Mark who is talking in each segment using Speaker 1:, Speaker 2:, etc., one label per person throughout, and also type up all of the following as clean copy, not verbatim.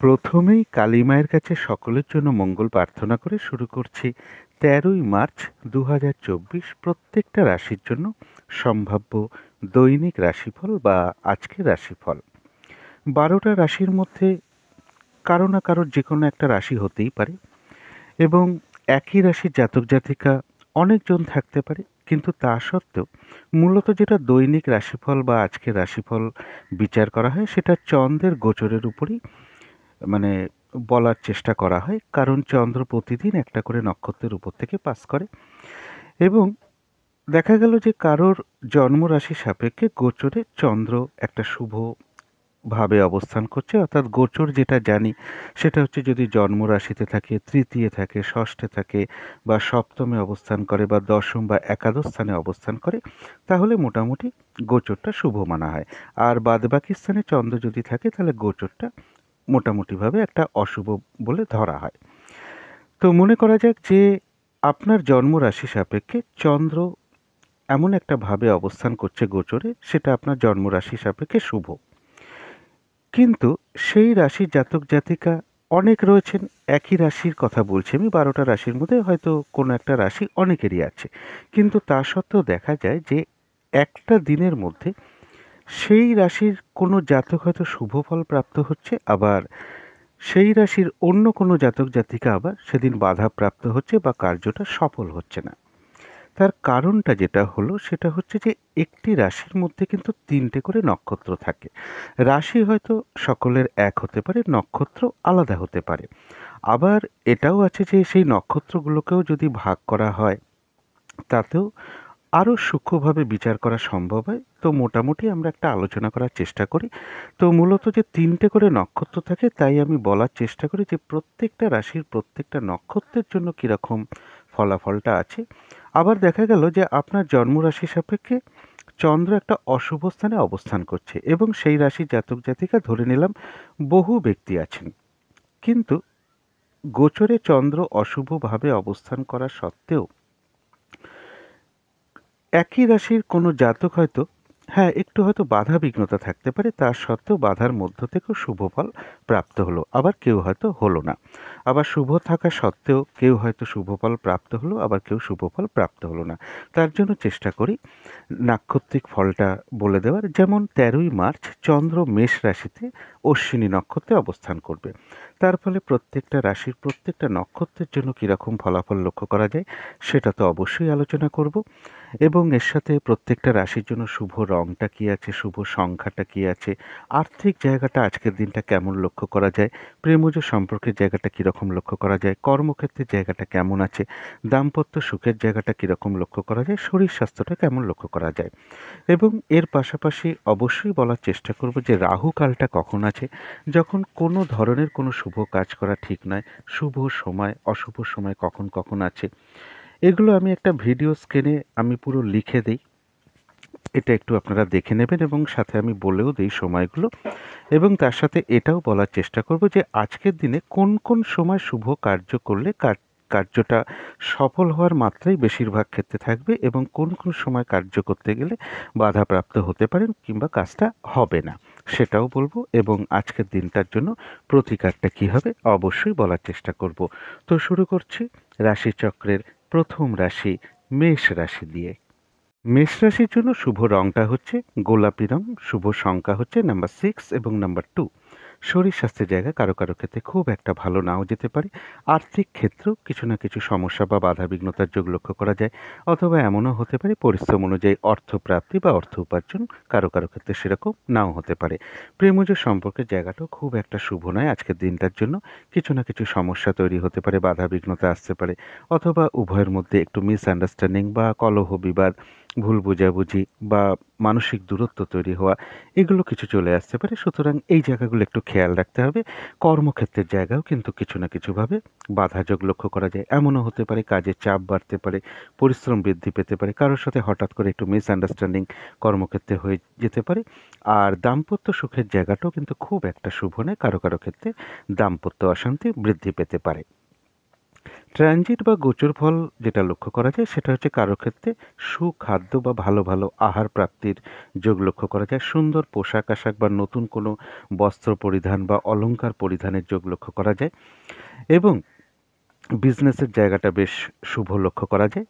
Speaker 1: প্রথমেই কালী মায়ের কাছে সকলের জন্য মঙ্গল প্রার্থনা করে শুরু করছি ১৩ই মার্চ ২০২৪ প্রত্যেকটা রাশির জন্য সম্ভাব্য দৈনিক রাশিফল বা আজকের রাশিফল। ১২টা রাশির মধ্যে কারো না কারোর যে কোনো একটা রাশি হতেই পারে এবং একই রাশির জাতক জাতিকা অনেকজন থাকতে পারে, কিন্তু তা সত্ত্বেও মূলত যেটা দৈনিক রাশিফল বা আজকের রাশিফল বিচার করা হয় সেটা চন্দ্রের গোচরের উপরই মানে বলার চেষ্টা করা হয়, কারণ চন্দ্র প্রতিদিন একটা করে নক্ষত্রের উপর থেকে পাস করে এবং দেখা গেল যে কারোর জন্ম রাশি সাপেক্ষে গোচরে চন্দ্র একটা শুভ ভাবে অবস্থান করছে, অর্থাৎ গোচর যেটা জানি সেটা হচ্ছে যদি জন্ম রাশিতে থাকে, তৃতীয় থাকে, ষষ্ঠে থাকে বা সপ্তমে অবস্থান করে বা দশম বা একাদশ স্থানে অবস্থান করে, তাহলে মোটামুটি গোচরটা শুভ মানা হয়। আর বাদবাকি স্থানে চন্দ্র যদি থাকে তাহলে গোচরটা মোটামুটিভাবে একটা অশুভ বলে ধরা হয়। তো মনে করা যাক যে আপনার জন্ম রাশি সাপেক্ষে চন্দ্র এমন একটা ভাবে অবস্থান করছে গোচরে, সেটা আপনার জন্ম রাশি সাপেক্ষে শুভ। কিন্তু সেই রাশির জাতক জাতিকা অনেক রয়েছেন, একই রাশির কথা বলছি আমি, ১২টা রাশির মধ্যে হয়তো কোনো একটা রাশি অনেকেরই আছে, কিন্তু তা সত্ত্বেও দেখা যায় যে একটা দিনের মধ্যে সেই রাশির কোনো জাতক হয়তো শুভ ফল প্রাপ্ত হচ্ছে, আবার সেই রাশির অন্য কোনো জাতক জাতিকা আবার সেদিন বাধাপ্রাপ্ত হচ্ছে বা কার্যটা সফল হচ্ছে না। তার কারণটা যেটা হলো সেটা হচ্ছে যে একটি রাশির মধ্যে কিন্তু ৩টে করে নক্ষত্র থাকে। রাশি হয়তো সকলের এক হতে পারে, নক্ষত্র আলাদা হতে পারে। আবার এটাও আছে যে সেই নক্ষত্রগুলোকেও যদি ভাগ করা হয় তাতেও আরও সূক্ষ্মভাবে বিচার করা সম্ভব হয়। তো মোটামুটি আমরা একটা আলোচনা করার চেষ্টা করি। তো মূলত যে ৩টে করে নক্ষত্র থাকে তাই আমি বলার চেষ্টা করি যে প্রত্যেকটা রাশির প্রত্যেকটা নক্ষত্রের জন্য কীরকম ফলাফলটা আছে। আবার দেখা গেল যে আপনার জন্ম রাশি সাপেক্ষে চন্দ্র একটা অশুভ স্থানে অবস্থান করছে এবং সেই রাশির জাতক জাতিকা ধরে নিলাম বহু ব্যক্তি আছেন, কিন্তু গোচরে চন্দ্র অশুভভাবে অবস্থান করা সত্ত্বেও একই রাশির কোনো জাতক হয়তো একটু হয়তো বাধা বিঘ্নতা থাকতে পারে, তা সত্ত্বেও বাধার মধ্য থেকেও শুভ ফল প্রাপ্ত হলো, আবার কেউ হয়তো হলো না। আবার শুভ থাকা সত্ত্বেও কেউ হয়তো শুভ ফল প্রাপ্ত হলো, আবার কেউ শুভ ফল প্রাপ্ত হলো না। তার জন্য চেষ্টা করি নাক্ষত্রিক ফলটা বলে দেওয়ার। যেমন ১৩ই মার্চ চন্দ্র মেষ রাশিতে অশ্বিনী নক্ষত্রে অবস্থান করবে। তার ফলে প্রত্যেকটা রাশির প্রত্যেকটা নক্ষত্রের জন্য কীরকম ফলাফল লক্ষ্য করা যায় সেটা তো অবশ্যই আলোচনা করব, এবং এর সাথে প্রত্যেকটা রাশির জন্য শুভ রংটা কী আছে, শুভ সংখ্যাটা কী আছে, আর্থিক জায়গাটা আজকের দিনটা কেমন লক্ষ্য করা যায়, প্রেমজ সম্পর্কের জায়গাটা কীরকম লক্ষ্য করা যায়, কর্মক্ষেত্রের জায়গাটা কেমন আছে, দাম্পত্য সুখের জায়গাটা কীরকম লক্ষ্য করা যায়, শরীর স্বাস্থ্যটা কেমন লক্ষ্য করা যায়। এবং এর পাশাপাশি অবশ্যই বলার চেষ্টা করব যে রাহু কালটা কখন আছে, যখন কোনো ধরনের কোনো শুভ কাজ করা ঠিক নয়, শুভ সময় অশুভ সময় কখন কখন আছে, এগুলো আমি একটা ভিডিও স্ক্রিনে আমি পুরো লিখে দেই। এটা একটু আপনারা দেখে নেবেন এবং সাথে আমি বলেও দিই সময়গুলো, এবং তার সাথে এটাও বলার চেষ্টা করব যে আজকের দিনে কোন কোন সময় শুভ কার্য করলে কার্যটা সফল হওয়ার মাত্রাই বেশিরভাগ ক্ষেত্রে থাকবে এবং কোন কোন সময় কার্য করতে গেলে বাধাপ্রাপ্ত হতে পারেন কিংবা কাজটা হবে না, সেটাও বলবো। এবং আজকের দিনটার জন্য প্রতিকারটা কী হবে অবশ্যই বলার চেষ্টা করব। তো শুরু করছি রাশিচক্রের প্রথম রাশি মেষ রাশি দিয়ে। মেষ রাশির জন্য শুভ রংটা হচ্ছে গোলাপি রং, শুভ সংখ্যা হচ্ছে নাম্বার 6 এবং নাম্বার 2। শরীর স্বাস্থ্যের জায়গা কারো কারো ক্ষেত্রে খুব একটা ভালো নাও যেতে পারে। আর্থিক ক্ষেত্রেও কিছু না কিছু সমস্যা বা বাধা বিঘ্নতার যোগ লক্ষ্য করা যায়, অথবা এমনও হতে পারে পরিশ্রম অনুযায়ী অর্থপ্রাপ্তি বা অর্থ উপার্জন কারো কারো ক্ষেত্রে সেরকম নাও হতে পারে। প্রেমজ সম্পর্কের জায়গাটাও খুব একটা শুভ নয় আজকের দিনটার জন্য। কিছু না কিছু সমস্যা তৈরি হতে পারে, বাধা বিঘ্নতা আসতে পারে, অথবা উভয়ের মধ্যে একটু মিসআন্ডারস্ট্যান্ডিং বা কলহ বিবাদ, ভুল বোঝাবুঝি বা মানসিক দূরত্ব তৈরি হওয়া, এগুলো কিছু চলে আসতে পারে। সুতরাং এই জায়গাগুলো একটু খেয়াল রাখতে হবে। কর্মক্ষেত্রের জায়গাও কিন্তু কিছু না কিছুভাবে বাধাযোগ লক্ষ্য করা যায়। এমনও হতে পারে কাজের চাপ বাড়তে পারে, পরিশ্রম বৃদ্ধি পেতে পারে, কারোর সাথে হঠাৎ করে একটু মিসআন্ডারস্ট্যান্ডিং কর্মক্ষেত্রে হয়ে যেতে পারে। আর দাম্পত্য সুখের জায়গাটাও কিন্তু খুব একটা শুভ নয়, কারো কারো ক্ষেত্রে দাম্পত্য অশান্তি বৃদ্ধি পেতে পারে। ট্রানজিট বা গোচর ফল যেটা লক্ষ্য করা যায় সেটা হচ্ছে কারো ক্ষেত্রে সুখাদ্য বা ভালো ভালো আহার প্রাপ্তির যোগ লক্ষ্য করা যায়, সুন্দর পোশাক আশাক বা নতুন কোনো বস্ত্র পরিধান বা অলংকার পরিধানের যোগ লক্ষ্য করা যায় এবং বিজনেসের জায়গাটা বেশ শুভ লক্ষ্য করা যায়।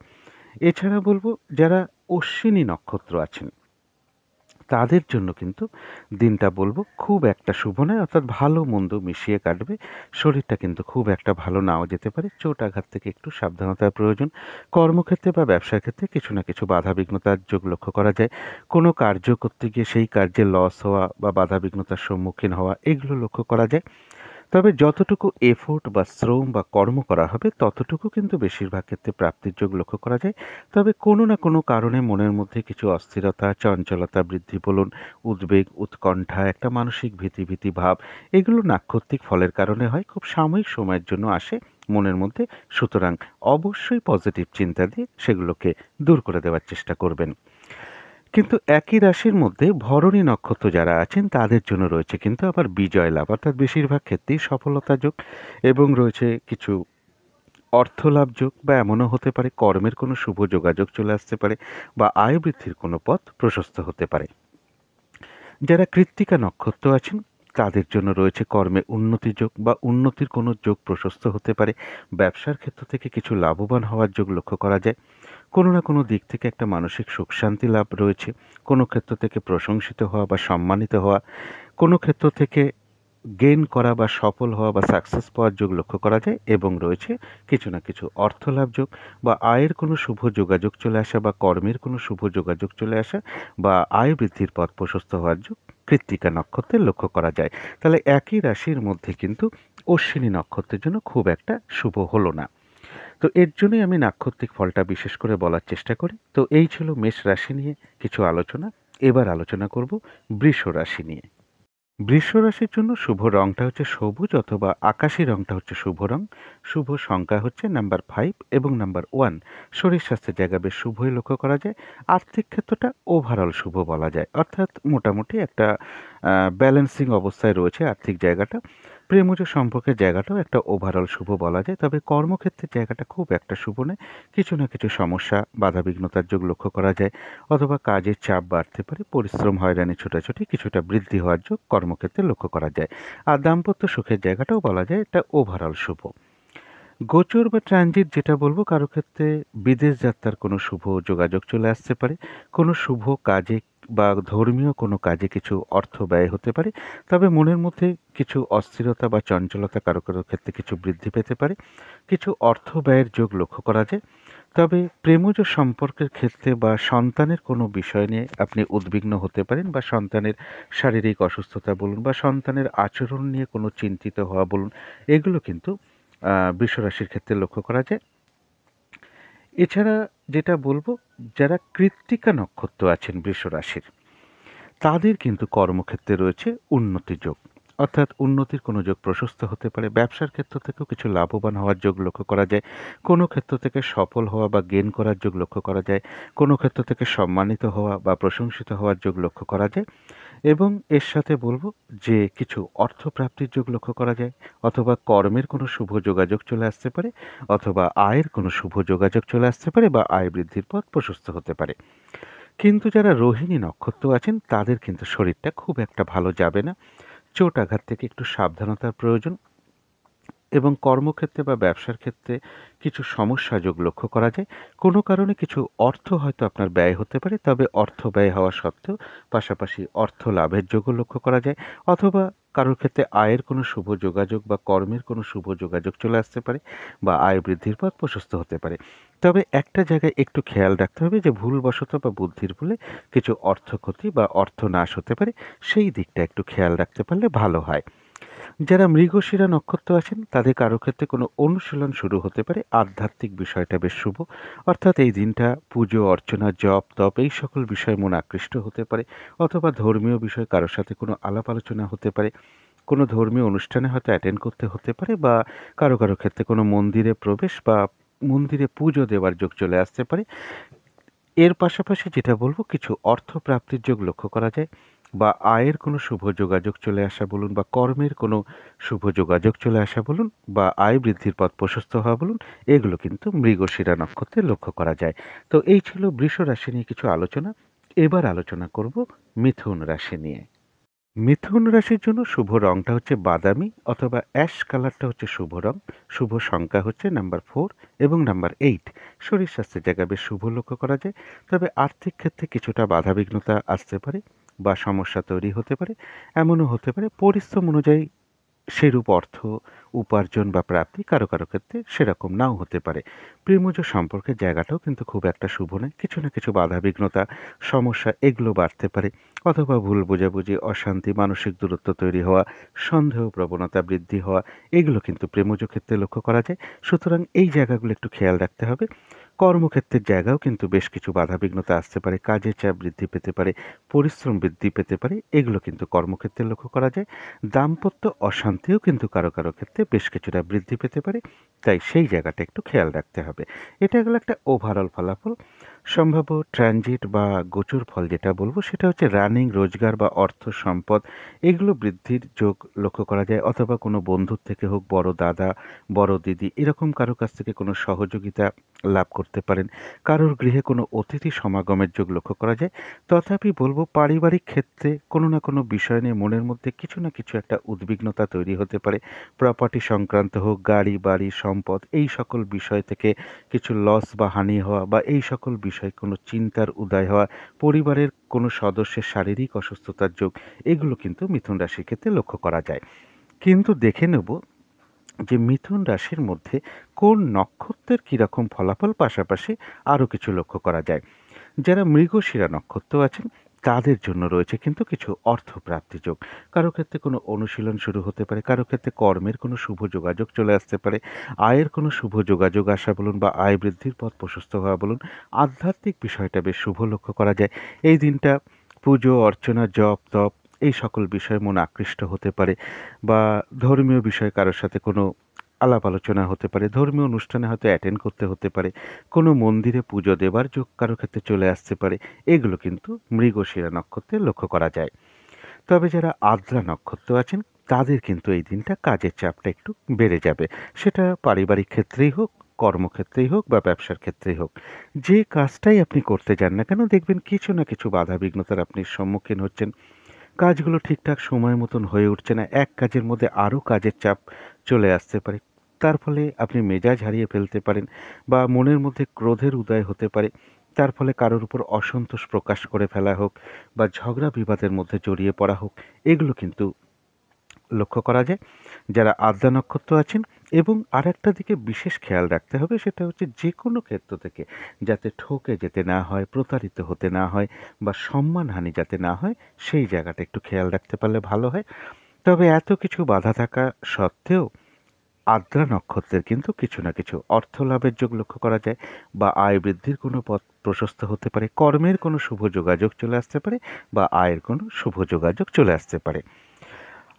Speaker 1: এছাড়া বলবো যারা অশ্বিনী নক্ষত্র আছেন তাদের জন্য কিন্তু দিনটা বলবো খুব একটা শুভ নয়, অর্থাৎ ভালো মন্দ মিশিয়ে কাটবে। শরীরটা কিন্তু খুব একটা ভালো নাও যেতে পারে, চোট আঘাত থেকে একটু সাবধানতার প্রয়োজন। কর্মক্ষেত্রে বা ব্যবসার ক্ষেত্রে কিছু না কিছু বাধা বিঘ্নতার যোগ লক্ষ্য করা যায়। কোনো কার্য করতে গিয়ে সেই কার্যে লস হওয়া বা বাধা বিঘ্নতার সম্মুখীন হওয়া এগুলো লক্ষ্য করা যায়। তবে যতটুকু এফোর্ট বা শ্রম বা কর্ম করা হবে ততটুকু কিন্তু বেশিরভাগ ক্ষেত্রে প্রাপ্তির যোগ লক্ষ্য করা যায়। তবে কোনো না কোনো কারণে মনের মধ্যে কিছু অস্থিরতা, চঞ্চলতা বৃদ্ধি বলুন, উদ্বেগ, উৎকণ্ঠা, একটা মানসিক ভীতি ভাব এগুলো নাক্ষত্রিক ফলের কারণে হয়, খুব সাময়িক সময়ের জন্য আসে মনের মধ্যে। সুতরাং অবশ্যই পজিটিভ চিন্তা দিয়ে সেগুলোকে দূর করে দেওয়ার চেষ্টা করবেন। কিন্তু একই রাশির মধ্যে ভরণী নক্ষত্র যারা আছেন তাদের জন্য রয়েছে কিন্তু আবার বিজয় লাভ, অর্থাৎ বেশিরভাগ ক্ষেত্রেই সফলতা যোগ এবং রয়েছে কিছু অর্থলাভ যোগ, বা এমনও হতে পারে কর্মের কোনো শুভ যোগাযোগ চলে আসতে পারে বা আয় বৃদ্ধির কোনো পথ প্রশস্ত হতে পারে। যারা কৃত্তিকা নক্ষত্র আছেন তাদের জন্য রয়েছে কর্মে উন্নতি যোগ বা উন্নতির কোনো যোগ প্রশস্ত হতে পারে। ব্যবসার ক্ষেত্র থেকে কিছু লাভবান হওয়ার যোগ লক্ষ্য করা যায়। কোনো না কোনো দিক থেকে একটা মানসিক সুখ শান্তি লাভ রয়েছে। কোনো ক্ষেত্র থেকে প্রশংসিত হওয়া বা সম্মানিত হওয়া, কোনো ক্ষেত্র থেকে গেইন করা বা সফল হওয়া বা সাকসেস পাওয়ার যোগ লক্ষ্য করা যায় এবং রয়েছে কিছু না কিছু অর্থলাভ যোগ বা আয়ের কোনো শুভ যোগাযোগ চলে আসা বা কর্মের কোনো শুভ যোগাযোগ চলে আসা বা আয় বৃদ্ধির পথ প্রশস্ত হওয়ার যোগ কৃত্তিকা নক্ষত্রের লক্ষ্য করা যায়। তাহলে একই রাশির মধ্যে কিন্তু অশ্বিনী নক্ষত্রের জন্য খুব একটা শুভ হলো না। তো এর জন্যই আমি নাক্ষত্রিক ফলটা বিশেষ করে বলার চেষ্টা করি। তো এই ছিল মেষ রাশি নিয়ে কিছু আলোচনা। এবার আলোচনা করব বৃষ রাশি নিয়ে। বৃষ রাশির জন্য শুভ রংটা হচ্ছে সবুজ অথবা আকাশী রংটা হচ্ছে শুভ রং। শুভ সংখ্যা হচ্ছে নাম্বার 5 এবং নাম্বার 1। শরীর স্বাস্থ্যের জায়গা বেশ শুভই লক্ষ্য করা যায়। আর্থিক ক্ষেত্রটা ওভারঅল শুভ বলা যায়, অর্থাৎ মোটামুটি একটা ব্যালেন্সিং অবস্থায় রয়েছে আর্থিক জায়গাটা। প্রেমজ সম্পর্কের জায়গাটাও একটা ওভারঅল শুভ বলা যায়। তবে কর্মক্ষেত্রের জায়গাটা খুব একটা শুভ নয়, কিছু না কিছু সমস্যা বাধাবিঘ্নতার যোগ লক্ষ্য করা যায় অথবা কাজের চাপ বাড়তে পারে, পরিশ্রম হয়রানি ছোটাছুটি কিছুটা বৃদ্ধি হওয়ার যোগ কর্মক্ষেত্রে লক্ষ্য করা যায়। আর দাম্পত্য সুখের জায়গাটাও বলা যায় এটা ওভারঅল শুভ। গোচর বা ট্রানজিট যেটা বলবো কারো ক্ষেত্রে বিদেশ যাত্রার কোনো শুভ যোগাযোগ চলে আসতে পারে, কোনো শুভ কাজে বা ধর্মীয় কোনো কাজে কিছু অর্থ ব্যয় হতে পারে। তবে মনের মধ্যে কিছু অস্থিরতা বা চঞ্চলতা কারো কারো ক্ষেত্রে কিছু বৃদ্ধি পেতে পারে, কিছু অর্থ ব্যয়ের যোগ লক্ষ্য করা যায়। তবে প্রেমজ সম্পর্কের ক্ষেত্রে বা সন্তানের কোনো বিষয় নিয়ে আপনি উদ্বিগ্ন হতে পারেন, বা সন্তানের শারীরিক অসুস্থতা বলুন বা সন্তানের আচরণ নিয়ে কোনো চিন্তিত হওয়া বলুন, এগুলো কিন্তু বৃষ রাশির ক্ষেত্রে লক্ষ্য করা যায়। এছাড়া যেটা বলবো, যারা কৃত্তিকা নক্ষত্র আছেন বৃষ রাশির তাদের কিন্তু কর্মক্ষেত্রে রয়েছে উন্নতি যোগ, অর্থাৎ উন্নতির কোনো যোগ প্রশস্ত হতে পারে। ব্যবসার ক্ষেত্র থেকেও কিছু লাভবান হওয়ার যোগ লক্ষ্য করা যায়। কোনো ক্ষেত্র থেকে সফল হওয়া বা গেইন করার যোগ লক্ষ্য করা যায়। কোনো ক্ষেত্র থেকে সম্মানিত হওয়া বা প্রশংসিত হওয়ার যোগ লক্ষ্য করা যায় এবং এর সাথে বলবো যে কিছু অর্থপ্রাপ্তির যোগ লক্ষ্য করা যায়, অথবা কর্মের কোনো শুভ যোগাযোগ চলে আসতে পারে, অথবা আয়ের কোনো শুভ যোগাযোগ চলে আসতে পারে বা আয় বৃদ্ধির পথ প্রশস্ত হতে পারে। কিন্তু যারা রোহিণী নক্ষত্র আছেন তাদের কিন্তু শরীরটা খুব একটা ভালো যাবে না, চোট আঘাত থেকে একটু সাবধানতার প্রয়োজন এবং কর্মক্ষেত্রে বা ব্যবসার ক্ষেত্রে কিছু সমস্যা যোগ লক্ষ্য করা যায়। কোনো কারণে কিছু অর্থ হয়তো আপনার ব্যয় হতে পারে, তবে অর্থ ব্যয় হওয়া সত্ত্বেও পাশাপাশি অর্থ লাভের যোগও লক্ষ্য করা যায়, অথবা কারোর ক্ষেত্রে আয়ের কোনো শুভ যোগাযোগ বা কর্মের কোনো শুভ যোগাযোগ চলে আসতে পারে বা আয় বৃদ্ধির পথ প্রশস্ত হতে পারে। তবে একটা জায়গায় একটু খেয়াল রাখতে হবে যে ভুলবশত বা বুদ্ধির ভুলে কিছু অর্থ ক্ষতি বা অর্থ নাশ হতে পারে, সেই দিকটা একটু খেয়াল রাখতে পারলে ভালো হয়। যারা মৃগশিরা নক্ষত্র আছেন তাদের কারো ক্ষেত্রে কোনো অনুশীলন শুরু হতে পারে, আধ্যাত্মিক বিষয়টা বেশ শুভ, অর্থাৎ এই দিনটা পুজো অর্চনা জপ তপ এই সকল বিষয়ে মন আকৃষ্ট হতে পারে, অথবা ধর্মীয় বিষয় কারোর সাথে কোনো আলাপ আলোচনা হতে পারে, কোনো ধর্মীয় অনুষ্ঠানে হয়তো অ্যাটেন্ড করতে হতে পারে, বা কারো কারো ক্ষেত্রে কোনো মন্দিরে প্রবেশ বা মন্দিরে পুজো দেওয়ার যোগ চলে আসতে পারে। এর পাশাপাশি যেটা বলবো কিছু অর্থ প্রাপ্তির যোগ লক্ষ্য করা যায়। বা আয়ের কোনো শুভ যোগাযোগ চলে আসা বলুন, বা কর্মের কোনো শুভ যোগাযোগ চলে আসা বলুন, বা আয় বৃদ্ধির পথ প্রশস্ত হওয়া বলুন, এগুলো কিন্তু মৃগশিরা নক্ষত্রে লক্ষ্য করা যায়। তো এই ছিল বৃষ রাশি নিয়ে কিছু আলোচনা। এবার আলোচনা করব মিথুন রাশি নিয়ে। মিথুন রাশির জন্য শুভ রংটা হচ্ছে বাদামি অথবা অ্যাশ কালারটা হচ্ছে শুভ রং। শুভ সংখ্যা হচ্ছে নাম্বার 4 এবং নাম্বার 8। শরীর স্বাস্থ্যের জায়গায় বেশ শুভ লক্ষ্য করা যায়। তবে আর্থিক ক্ষেত্রে কিছুটা বাধাবিঘ্নতা আসতে পারে বা সমস্যা তৈরি হতে পারে। এমনও হতে পারে পরিশ্রম অনুযায়ী সেরূপ অর্থ উপার্জন বা প্রাপ্তি কারো কারো ক্ষেত্রে সেরকম নাও হতে পারে। প্রেমজ সম্পর্কের জায়গাটাও কিন্তু খুব একটা শুভ নয়। কিছু না কিছু বাধাবিঘ্নতা, সমস্যা এগুলো বাড়তে পারে, অথবা ভুল বোঝাবুঝি, অশান্তি, মানসিক দূরত্ব তৈরি হওয়া, সন্দেহ প্রবণতা বৃদ্ধি হওয়া, এগুলো কিন্তু প্রেমজ ক্ষেত্রে লক্ষ্য করা যায়। সুতরাং এই জায়গাগুলো একটু খেয়াল রাখতে হবে। কর্মক্ষেত্রের জায়গাও কিন্তু বেশ কিছু বাধাবিঘ্নতা আসতে পারে, কাজের চাপ বৃদ্ধি পেতে পারে, পরিশ্রম বৃদ্ধি পেতে পারে, এগুলো কিন্তু কর্মক্ষেত্রে লক্ষ্য করা যায়। দাম্পত্য অশান্তিও কিন্তু কারো কারো ক্ষেত্রে বেশ কিছুটা বৃদ্ধি পেতে পারে, তাই সেই জায়গাটা একটু খেয়াল রাখতে হবে। এটা গেল একটা ওভারঅল ফলাফল। সম্ভাব্য ট্রানজিট বা গোচর ফল যেটা বলবো সেটা হচ্ছে রানিং রোজগার বা অর্থ সম্পদ এগুলো বৃদ্ধির যোগ লক্ষ্য করা যায়, অথবা কোনো বন্ধুর থেকে হোক, বড় দাদা, বড় দিদি, এরকম কারো কাছ থেকে কোনো সহযোগিতা লাভ করতে পারেন। কারোর গৃহে কোনো অতিথি সমাগমের যোগ লক্ষ্য করা যায়। তথাপি বলবো পারিবারিক ক্ষেত্রে কোনো না কোনো বিষয় নিয়ে মনের মধ্যে কিছু না কিছু একটা উদ্বিগ্নতা তৈরি হতে পারে। প্রপার্টি সংক্রান্ত হোক, গাড়ি বাড়ি সম্পদ, এই সকল বিষয় থেকে কিছু লস বা হানি হওয়া, বা এই সকল বিষয় কোনো চিন্তার উদয় হওয়া, পরিবারের কোনো সদস্যের শারীরিক অসুস্থতার যোগ, এগুলো কিন্তু মিথুন রাশির ক্ষেত্রে লক্ষ্য করা যায়। কিন্তু দেখে নেব যে মিথুন রাশির মধ্যে কোন নক্ষত্রের কীরকম ফলাফল, পাশাপাশি আরও কিছু লক্ষ্য করা যায়। যারা মৃগশিরা নক্ষত্র আছেন তাদের জন্য রয়েছে কিন্তু কিছু অর্থপ্রাপ্তি যোগ। কারো ক্ষেত্রে কোনো অনুশীলন শুরু হতে পারে, কারো ক্ষেত্রে কর্মের কোনো শুভ যোগাযোগ চলে আসতে পারে, আয়ের কোনো শুভ যোগাযোগ আসা বলুন, বা আয় বৃদ্ধির পথ প্রশস্ত হওয়া বলুন, আধ্যাত্মিক বিষয়টা বেশ শুভ লক্ষ্য করা যায়। এই দিনটা পুজো অর্চনা, জপ তপ, এই সকল বিষয়ে মন আকৃষ্ট হতে পারে, বা ধর্মীয় বিষয়ে কারোর সাথে কোনো আলাপ আলোচনা হতে পারে, ধর্মীয় অনুষ্ঠানে হয়তো অ্যাটেন্ড করতে হতে পারে, কোনো মন্দিরে পুজো দেবার যোগ কারো ক্ষেত্রে চলে আসতে পারে। এগুলো কিন্তু মৃগশিরা নক্ষত্রে লক্ষ্য করা যায়। তবে যারা আদ্রা নক্ষত্র আছেন তাদের কিন্তু এই দিনটা কাজের চাপটা একটু বেড়ে যাবে। সেটা পারিবারিক ক্ষেত্রেই হোক, কর্মক্ষেত্রেই হোক, বা ব্যবসার ক্ষেত্রেই হোক। যে কাজটাই আপনি করতে যান না কেন, দেখবেন কিছু না কিছু বাধা বিঘ্নতার আপনি সম্মুখীন হচ্ছেন। কাজগুলো ঠিকঠাক সময় মতন হয়ে উঠছে না, এক কাজের মধ্যে আরও কাজের চাপ চলে আসতে পারে। তার ফলে আপনি মেজাজ হারিয়ে ফেলতে পারেন, বা মনের মধ্যে ক্রোধের উদয় হতে পারে। তার ফলে কারোর উপর অসন্তোষ প্রকাশ করে ফেলা হোক, বা ঝগড়া বিবাদের মধ্যে জড়িয়ে পড়া হোক, এগুলো কিন্তু লক্ষ্য করা যায় যারা আদ্রা নক্ষত্র আছেন। এবং আরেকটা দিকে বিশেষ খেয়াল রাখতে হবে, সেটা হচ্ছে যে কোনো ক্ষেত্র থেকে যাতে ঠকে যেতে না হয়, প্রতারিত হতে না হয়, বা সম্মানহানি যাতে না হয়, সেই জায়গাটা একটু খেয়াল রাখতে পারলে ভালো হয়। তবে এত কিছু বাধা থাকা সত্ত্বেও আদ্রা নক্ষত্রের কিন্তু কিছু না কিছু অর্থ লাভের যোগ লক্ষ্য করা যায়, বা আয় বৃদ্ধির কোনো পথ প্রশস্ত হতে পারে, কর্মের কোনো শুভ যোগাযোগ চলে আসতে পারে, বা আয়ের কোনো শুভ যোগাযোগ চলে আসতে পারে।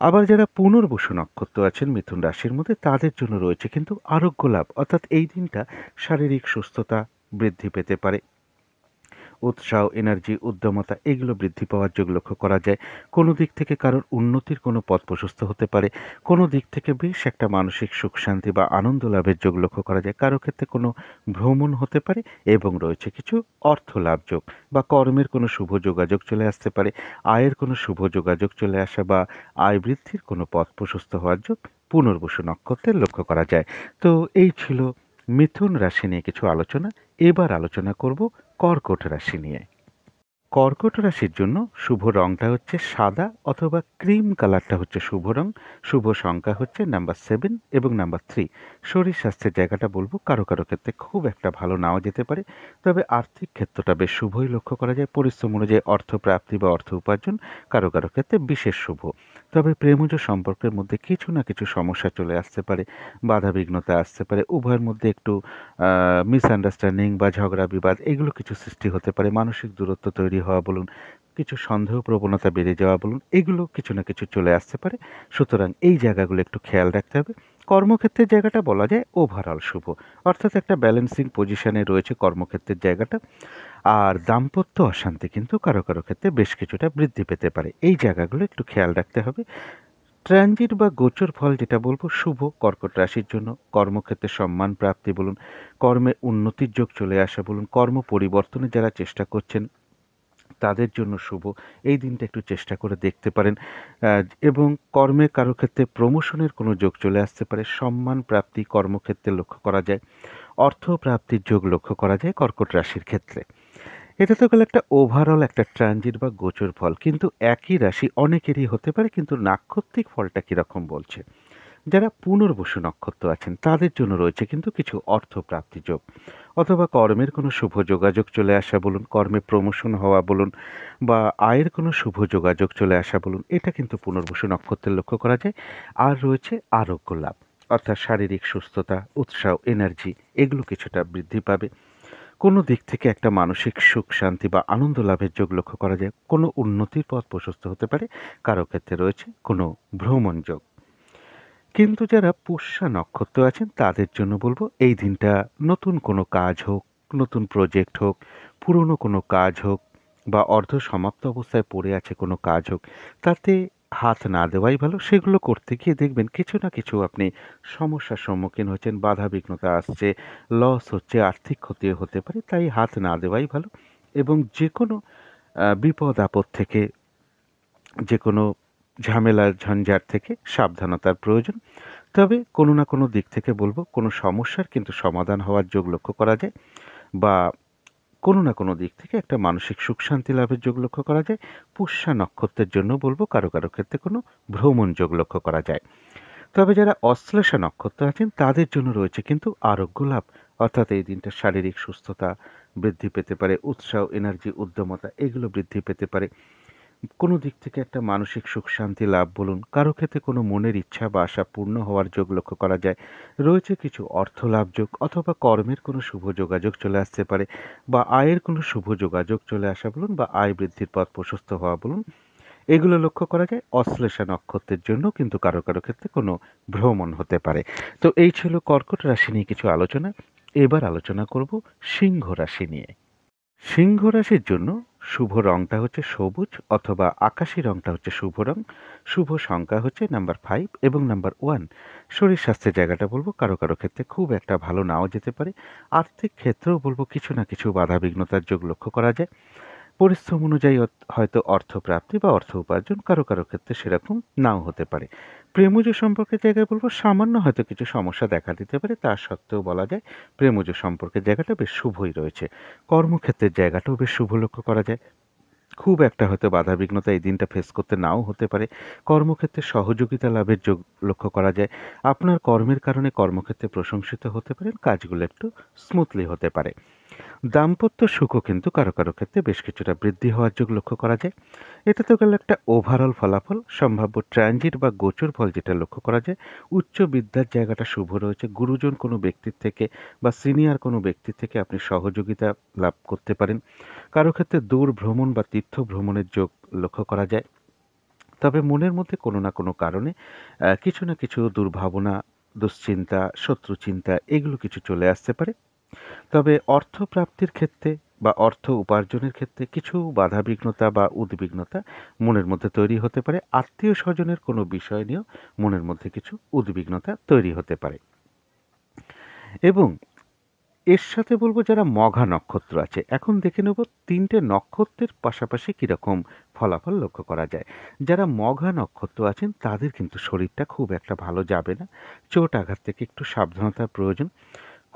Speaker 1: আবার যারা পুনর্বসু নক্ষত্র আছেন মিথুন রাশির মধ্যে তাদের জন্য রয়েছে কিন্তু আরোগ্য লাভ, অর্থাৎ এই দিনটা শারীরিক সুস্থতা বৃদ্ধি পেতে পারে, উৎসাহ, এনার্জি, উদ্যমতা এগুলো বৃদ্ধি পাওয়ার যোগ লক্ষ্য করা যায়। কোনো দিক থেকে কারোর উন্নতির কোনো পথ প্রশস্ত হতে পারে, কোনো দিক থেকে বেশ একটা মানসিক সুখ শান্তি বা আনন্দ লাভের যোগ লক্ষ্য করা যায়। কারো ক্ষেত্রে কোনো ভ্রমণ হতে পারে, এবং রয়েছে কিছু অর্থ লাভ যোগ, বা কর্মের কোনো শুভ যোগাযোগ চলে আসতে পারে, আয়ের কোনো শুভ যোগাযোগ চলে আসা, বা আয় বৃদ্ধির কোনো পথ প্রশস্ত হওয়ার যোগ পুনর্বসু নক্ষত্রের লক্ষ্য করা যায়। তো এই ছিল মিথুন রাশি নিয়ে কিছু আলোচনা। এবার আলোচনা করব কর্কট রাশি নিয়ে। কর্কট রাশির জন্য শুভ রংটা হচ্ছে সাদা অথবা ক্রিম কালারটা হচ্ছে শুভ রং। শুভ সংখ্যা হচ্ছে নাম্বার 7 এবং নাম্বার 3। শরীর স্বাস্থ্যের জায়গাটা বলবো কারো কারো ক্ষেত্রে খুব একটা ভালো নাও যেতে পারে, তবে আর্থিক ক্ষেত্রটা বেশ শুভই লক্ষ্য করা যায়। পরিশ্রম অনুযায়ী অর্থ প্রাপ্তি বা অর্থ উপার্জন কারো কারো ক্ষেত্রে বিশেষ শুভ। তবে প্রেমজ সম্পর্কের মধ্যে কিছু না কিছু সমস্যা চলে আসতে পারে, বাধা বিঘ্নতা আসতে পারে, উভয়ের মধ্যে একটু মিসআন্ডারস্ট্যান্ডিং বা ঝগড়া বিবাদ এগুলো কিছু সৃষ্টি হতে পারে, মানসিক দূরত্ব তৈরি হওয়া বলুন, কিছু সন্দেহ প্রবণতা বেড়ে যাওয়া বলুন, এগুলো কিছু না কিছু চলে আসতে পারে। সুতরাং এই জায়গাগুলো একটু খেয়াল রাখতে হবে। কর্মক্ষেত্রের জায়গাটা বলা যায় ওভারঅল শুভ, অর্থাৎ একটা ব্যালেন্সিং পজিশনে রয়েছে কর্মক্ষেত্রের জায়গাটা। আর দাম্পত্য অশান্তি কিন্তু কারো কারো ক্ষেত্রে বেশ কিছুটা বৃদ্ধি পেতে পারে, এই জায়গাগুলো একটু খেয়াল রাখতে হবে। ট্রানজিট বা গোচর ফল যেটা বলবো শুভ কর্কট রাশির জন্য। কর্মক্ষেত্রে সম্মান প্রাপ্তি বলুন, কর্মে উন্নতির যোগ চলে আসা বলুন, কর্ম পরিবর্তনে যারা চেষ্টা করছেন তাদের জন্য শুভ। এই দিনটা একটু চেষ্টা করে দেখতে পারেন। এবং কর্মে কারো ক্ষেত্রে প্রমোশনের কোনো যোগ চলে আসতে পারে, সম্মান প্রাপ্তি কর্মক্ষেত্রে লক্ষ্য করা যায়, অর্থ প্রাপ্তির যোগ লক্ষ্য করা যায় কর্কট রাশির ক্ষেত্রে। এটা তো গেল একটা ওভারঅল একটা ট্রানজিট বা গোচর ফল, কিন্তু একই রাশি অনেকেরই হতে পারে, কিন্তু নাক্ষত্রিক ফলটা কীরকম বলছে। যারা পুনর্বসু নক্ষত্র আছেন তাদের জন্য রয়েছে কিন্তু কিছু অর্থপ্রাপ্তি যোগ, অথবা কর্মের কোনো শুভ যোগাযোগ চলে আসা বলুন, কর্মে প্রমোশন হওয়া বলুন, বা আয়ের কোনো শুভ যোগাযোগ চলে আসা বলুন, এটা কিন্তু পুনর্বসু নক্ষত্রের লক্ষ্য করা যায়। আর রয়েছে আরোগ্য লাভ, অর্থাৎ শারীরিক সুস্থতা, উৎসাহ, এনার্জি এগুলো কিছুটা বৃদ্ধি পাবে। কোনো দিক থেকে একটা মানসিক সুখ শান্তি বা আনন্দ লাভের যোগ লক্ষ্য করা যায়। কোনো উন্নতির পথ প্রশস্ত হতে পারে, কারো ক্ষেত্রে রয়েছে কোনো ভ্রমণ যোগ। কিন্তু যারা পুষ্যা নক্ষত্র আছেন তাদের জন্য বলবো এই দিনটা নতুন কোনো কাজ হোক, নতুন প্রজেক্ট হোক, পুরনো কোনো কাজ হোক, বা অর্ধ সমাপ্ত অবস্থায় পড়ে আছে কোনো কাজ হোক, তাতে হাত না দেওয়াই ভালো। সেগুলো করতে গিয়ে দেখবেন কিছু না কিছু আপনি সমস্যার সম্মুখীন হচ্ছেন, বাধা বিঘ্নতা আসছে, লস হচ্ছে, আর্থিক ক্ষতিও হতে পারে, তাই হাত না দেওয়াই ভালো। এবং যে কোনো বিপদ আপদ থেকে, যে কোনো ঝামেলার ঝঞ্ঝাট থেকে সাবধানতার প্রয়োজন। তবে কোনো না কোনো দিক থেকে বলবো কোনো সমস্যার কিন্তু সমাধান হওয়ার যোগ লক্ষ্য করা যায়, বা কোনো না কোনো দিক থেকে একটা মানসিক সুখ শান্তি লাভের যোগ লক্ষ্য করা যায়। পুষ্যা নক্ষত্রের জন্য বলবো কারো কারো ক্ষেত্রে কোনো ভ্রমণ যোগ লক্ষ্য করা যায়। তবে যারা অশ্লেষা নক্ষত্র আছেন তাদের জন্য রয়েছে কিন্তু আরোগ্য লাভ, অর্থাৎ এই দিনটা শারীরিক সুস্থতা বৃদ্ধি পেতে পারে, উৎসাহ, এনার্জি, উদ্যমতা এগুলো বৃদ্ধি পেতে পারে। কোনো দিক থেকে একটা মানসিক সুখ শান্তি লাভ বলুন, কারো ক্ষেত্রে কোনো মনের ইচ্ছা বা আশা পূর্ণ হওয়ার যোগ লক্ষ্য করা যায়। রয়েছে কিছু অর্থ লাভ যোগ, অথবা কর্মের কোনো শুভ যোগাযোগ চলে আসতে পারে, বা আয়ের কোনো শুভ যোগাযোগ চলে আসা বলুন, বা আয় বৃদ্ধির পথ প্রশস্ত হওয়া বলুন, এগুলো লক্ষ্য করা যায়। অশ্লেষা নক্ষত্রের জন্য কিন্তু কারো কারো ক্ষেত্রে কোনো ভ্রমণ হতে পারে। তো এই ছিল কর্কট রাশি নিয়ে কিছু আলোচনা। এবার আলোচনা করব সিংহ রাশি নিয়ে। সিংহ রাশির জন্য শুভ রংটা হচ্ছে সবুজ, অথবা আকাশি রংটা হচ্ছে শুভ রং। শুভ সংখ্যা হচ্ছে নাম্বার 5 এবং নাম্বার 1। শরীর স্বাস্থ্যের জায়গাটা বলবো কারো কারো ক্ষেত্রে খুব একটা ভালো নাও যেতে পারে। আর্থিক ক্ষেত্রেও বলবো কিছু না কিছু বাধা বিঘ্নতার যোগ লক্ষ্য করা যায়। পরিশ্রম অনুযায়ী হয়তো অর্থপ্রাপ্তি বা অর্থ উপার্জন কারো কারো ক্ষেত্রে সেরকম নাও হতে পারে। প্রেমজ সম্পর্কের জায়গায় বলবো সামান্য হয়তো কিছু সমস্যা দেখা দিতে পারে, তা সত্ত্বেও বলা যায় প্রেমজ সম্পর্কের জায়গাটা বেশ শুভই রয়েছে। কর্মক্ষেত্রের জায়গাটাও বেশ শুভ লক্ষ্য করা যায়। খুব একটা হয়তো বাধা বিঘ্নতা এই দিনটা ফেস করতে নাও হতে পারে। কর্মক্ষেত্রে সহযোগিতা লাভের যোগ লক্ষ্য করা যায়। আপনার কর্মের কারণে কর্মক্ষেত্রে প্রশংসিত হতে পারেন, কাজগুলো একটু স্মুথলি হতে পারে। দাম্পত্য সুখও কিন্তু কারো কারো ক্ষেত্রে বেশ কিছুটা বৃদ্ধি হওয়ার যোগ লক্ষ্য করা যায়। এটা তো গেল একটা ওভারঅল ফলাফল। সম্ভাব্য ট্রানজিট বা গোচর ফল যেটা লক্ষ্য করা যায়, উচ্চ বিদ্যার জায়গাটা শুভ রয়েছে। গুরুজন কোনো ব্যক্তির থেকে বা সিনিয়র কোনো ব্যক্তির থেকে আপনি সহযোগিতা লাভ করতে পারেন। কারো ক্ষেত্রে দূর ভ্রমণ বা তীর্থ ভ্রমণের যোগ লক্ষ্য করা যায়। তবে মনের মধ্যে কোনো না কোনো কারণে কিছু না কিছু দুর্ভাবনা, দুশ্চিন্তা, শত্রুচিন্তা এগুলো কিছু চলে আসতে পারে। তবে অর্থ প্রাপ্তির ক্ষেত্রে বা অর্থ উপার্জনের ক্ষেত্রে কিছু বাধাবিঘ্নতা বা উদ্বিগ্নতা মনের মধ্যে তৈরি হতে পারে। আত্মীয় স্বজনের কোনো বিষয় নিয়েও মনের মধ্যে কিছু উদ্বিগ্নতা তৈরি হতে পারে। এবং এর সাথে বলবো যারা মঘা নক্ষত্র আছে, এখন দেখে নেব তিনটে নক্ষত্রের পাশাপাশি কীরকম ফলাফল লক্ষ্য করা যায়। যারা মঘা নক্ষত্র আছেন তাদের কিন্তু শরীরটা খুব একটা ভালো যাবে না। চোট আঘাত থেকে একটু সাবধানতার প্রয়োজন।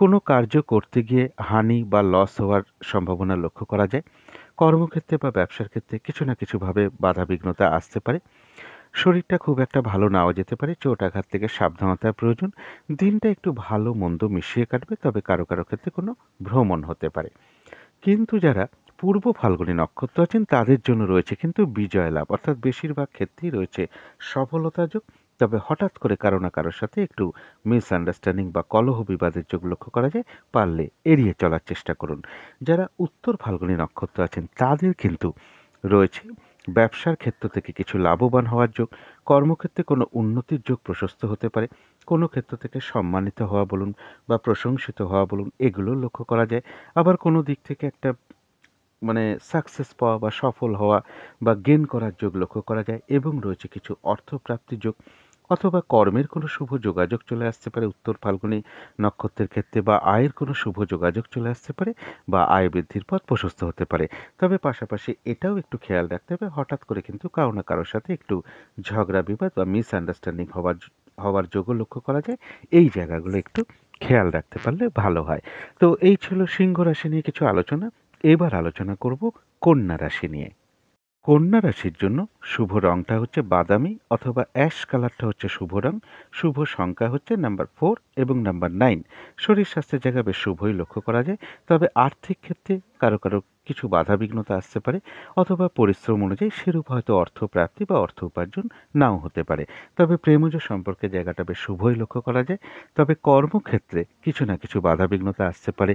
Speaker 1: কোনো কার্য করতে গিয়ে হানি বা লস হওয়ার সম্ভাবনা লক্ষ্য করা যায়। কর্মক্ষেত্রে বা ব্যবসার ক্ষেত্রে কিছু না কিছুভাবে বাধা বিঘ্নতা আসতে পারে। শরীরটা খুব একটা ভালো নাও যেতে পারে। চোট আঘাত থেকে সাবধানতার প্রয়োজন। দিনটা একটু ভালো মন্দ মিশিয়ে কাটবে, তবে কারো কারো ক্ষেত্রে কোনো ভ্রমণ হতে পারে। কিন্তু যারা পূর্ব ফাল্গুনী নক্ষত্র আছেন তাদের জন্য রয়েছে কিন্তু বিজয় লাভ, অর্থাৎ বেশিরভাগ ক্ষেত্রেই রয়েছে সফলতা যোগ। তবে হঠাৎ করে কারো না কারোর সাথে একটু মিসআন্ডারস্ট্যান্ডিং বা কলহ বিবাদের যোগ লক্ষ্য করা যায়, পারলে এড়িয়ে চলার চেষ্টা করুন। যারা উত্তর ফাল্গুনী নক্ষত্র আছেন তাদের কিন্তু রয়েছে ব্যবসার ক্ষেত্র থেকে কিছু লাভবান হওয়ার যোগ, কর্মক্ষেত্রে কোনো উন্নতির যোগ প্রশস্ত হতে পারে, কোনো ক্ষেত্র থেকে সম্মানিত হওয়া বলুন বা প্রশংসিত হওয়া বলুন, এগুলো লক্ষ্য করা যায়। আবার কোনো দিক থেকে একটা সাকসেস পাওয়া বা সফল হওয়া বা গেইন করার যোগ লক্ষ্য করা যায় এবং রয়েছে কিছু অর্থপ্রাপ্তির যোগ অথবা কর্মের কোনো শুভ যোগাযোগ চলে আসতে পারে উত্তর ফাল্গুনী নক্ষত্রের ক্ষেত্রে, বা আয়ের কোনো শুভ যোগাযোগ চলে আসতে পারে, বা আয় বৃদ্ধির পথ প্রশস্ত হতে পারে। তবে পাশাপাশি এটাও একটু খেয়াল রাখতে হবে, হঠাৎ করে কিন্তু কারো না কারোর সাথে একটু ঝগড়া বিবাদ বা মিসআন্ডারস্ট্যান্ডিং হওয়ার যোগও লক্ষ্য করা যায়। এই জায়গাগুলো একটু খেয়াল রাখতে পারলে ভালো হয়। তো এই ছিল সিংহ রাশি নিয়ে কিছু আলোচনা। এবার আলোচনা করব কন্যা রাশি নিয়ে। কন্যা রাশির জন্য শুভ রংটা হচ্ছে বাদামি অথবা অ্যাশ কালারটা হচ্ছে শুভ রং। শুভ সংখ্যা হচ্ছে নাম্বার 4 এবং নাম্বার 9। শরীর স্বাস্থ্যের জায়গায় বেশ শুভই লক্ষ্য করা যায়। তবে আর্থিক ক্ষেত্রে কারো কারো কিছু বাধা বিঘ্নতা আসতে পারে, অথবা পরিশ্রম অনুযায়ী সেরূপ হয়তো অর্থ প্রাপ্তি বা অর্থ উপার্জন নাও হতে পারে। তবে প্রেমজ সম্পর্কে জায়গাটা বেশ শুভই লক্ষ্য করা যায়। তবে কর্মক্ষেত্রে কিছু না কিছু বাধা বিঘ্নতা আসতে পারে,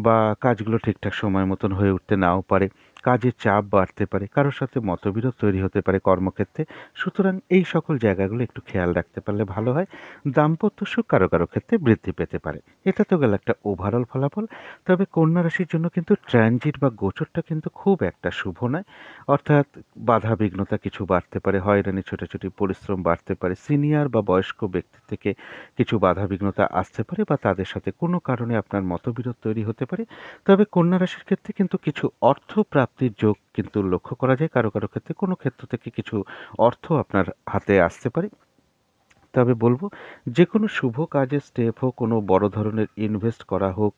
Speaker 1: বা কাজগুলো ঠিকঠাক সময় মতন হয়ে উঠতে নাও পারে। কাজের চাপ বাড়তে পারে, কারোর সাথে মতবিরোধ তৈরি হতে পারে কর্মক্ষেত্রে। সুতরাং এই সকল জায়গাগুলো একটু খেয়াল রাখতে পারলে ভালো হয়। দাম্পত্য সুখ কারো কারো ক্ষেত্রে বৃদ্ধি পেতে পারে। এটা তো গেল একটা ওভারঅল ফলাফল। তবে কন্যা রাশির জন্য কিন্তু ট্রানজিট বা গোচরটা কিন্তু খুব একটা শুভ নয়। অর্থাৎ বাধা বিঘ্নতা কিছু বাড়তে পারে, হয়রানি ছোটাছুটি পরিশ্রম বাড়তে পারে, সিনিয়র বা বয়স্ক ব্যক্তি থেকে কিছু বাধা বিঘ্নতা আসতে পারে, বা তাদের সাথে কোনো কারণে আপনার মতবিরোধ তৈরি হতে পারে। তবে কন্যা রাশির ক্ষেত্রে কিন্তু কিছু অর্থ প্রাপ্তির যোগ কিন্তু লক্ষ্য করা যায়। কারো কারো ক্ষেত্রে কোনো ক্ষেত্র থেকে কিছু অর্থ আপনার হাতে আসতে পারে। তবে বলব, যে কোনো শুভ কাজের স্টেপ হোক, কোনো বড় ধরনের ইনভেস্ট করা হোক,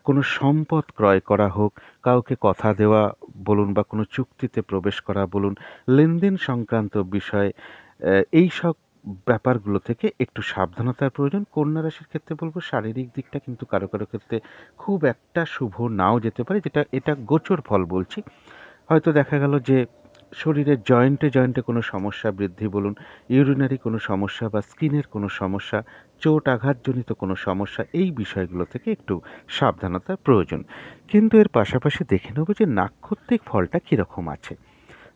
Speaker 1: কোনো সম্পদ ক্রয় করা হোক, কাউকে কথা দেওয়া বলুন বা কোনো চুক্তিতে প্রবেশ করা বলুন, লেনদেন সংক্রান্ত বিষয়, এই সব ব্যাপারগুলো থেকে একটু সাবধানতার প্রয়োজন। কন্যা রাশির ক্ষেত্রে বলব, শারীরিক দিকটা কিন্তু কারো কারো ক্ষেত্রে খুব একটা শুভ নাও যেতে পারে, এটা গোচর ফল বলছি। হয়তো দেখা গেল যে শরীরের জয়েন্টে জয়েন্টে কোনো সমস্যা বৃদ্ধি বলুন, ইউরিনারি কোনো সমস্যা বা স্কিনের কোনো সমস্যা, চোট আঘাতজনিত কোনো সমস্যা, এই বিষয়গুলো থেকে একটু সাবধানতার প্রয়োজন। কিন্তু এর পাশাপাশি দেখে নেব যে নাক্ষত্রিক ফলটা কীরকম আছে।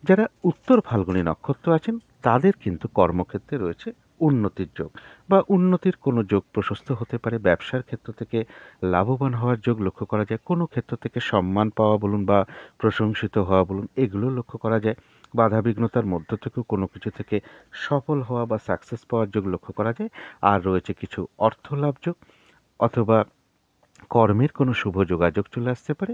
Speaker 1: যারা উত্তর ফাল্গুনী নক্ষত্র আছেন, তাদের কিন্তু কর্মক্ষেত্রে রয়েছে উন্নতির যোগ, বা উন্নতির কোনো যোগ প্রশস্ত হতে পারে। ব্যবসার ক্ষেত্র থেকে লাভবান হওয়ার যোগ লক্ষ্য করা যায়। কোনো ক্ষেত্র থেকে সম্মান পাওয়া বলুন বা প্রশংসিত হওয়া বলুন, এগুলো লক্ষ্য করা যায়। বাধা বিঘ্নতার মধ্য থেকেও কোনো কিছু থেকে সফল হওয়া বা সাকসেস পাওয়ার যোগ লক্ষ্য করা যায়। আর রয়েছে কিছু অর্থ লাভ যোগ, অথবা কর্মের কোনো শুভ যোগাযোগ চলে আসতে পারে,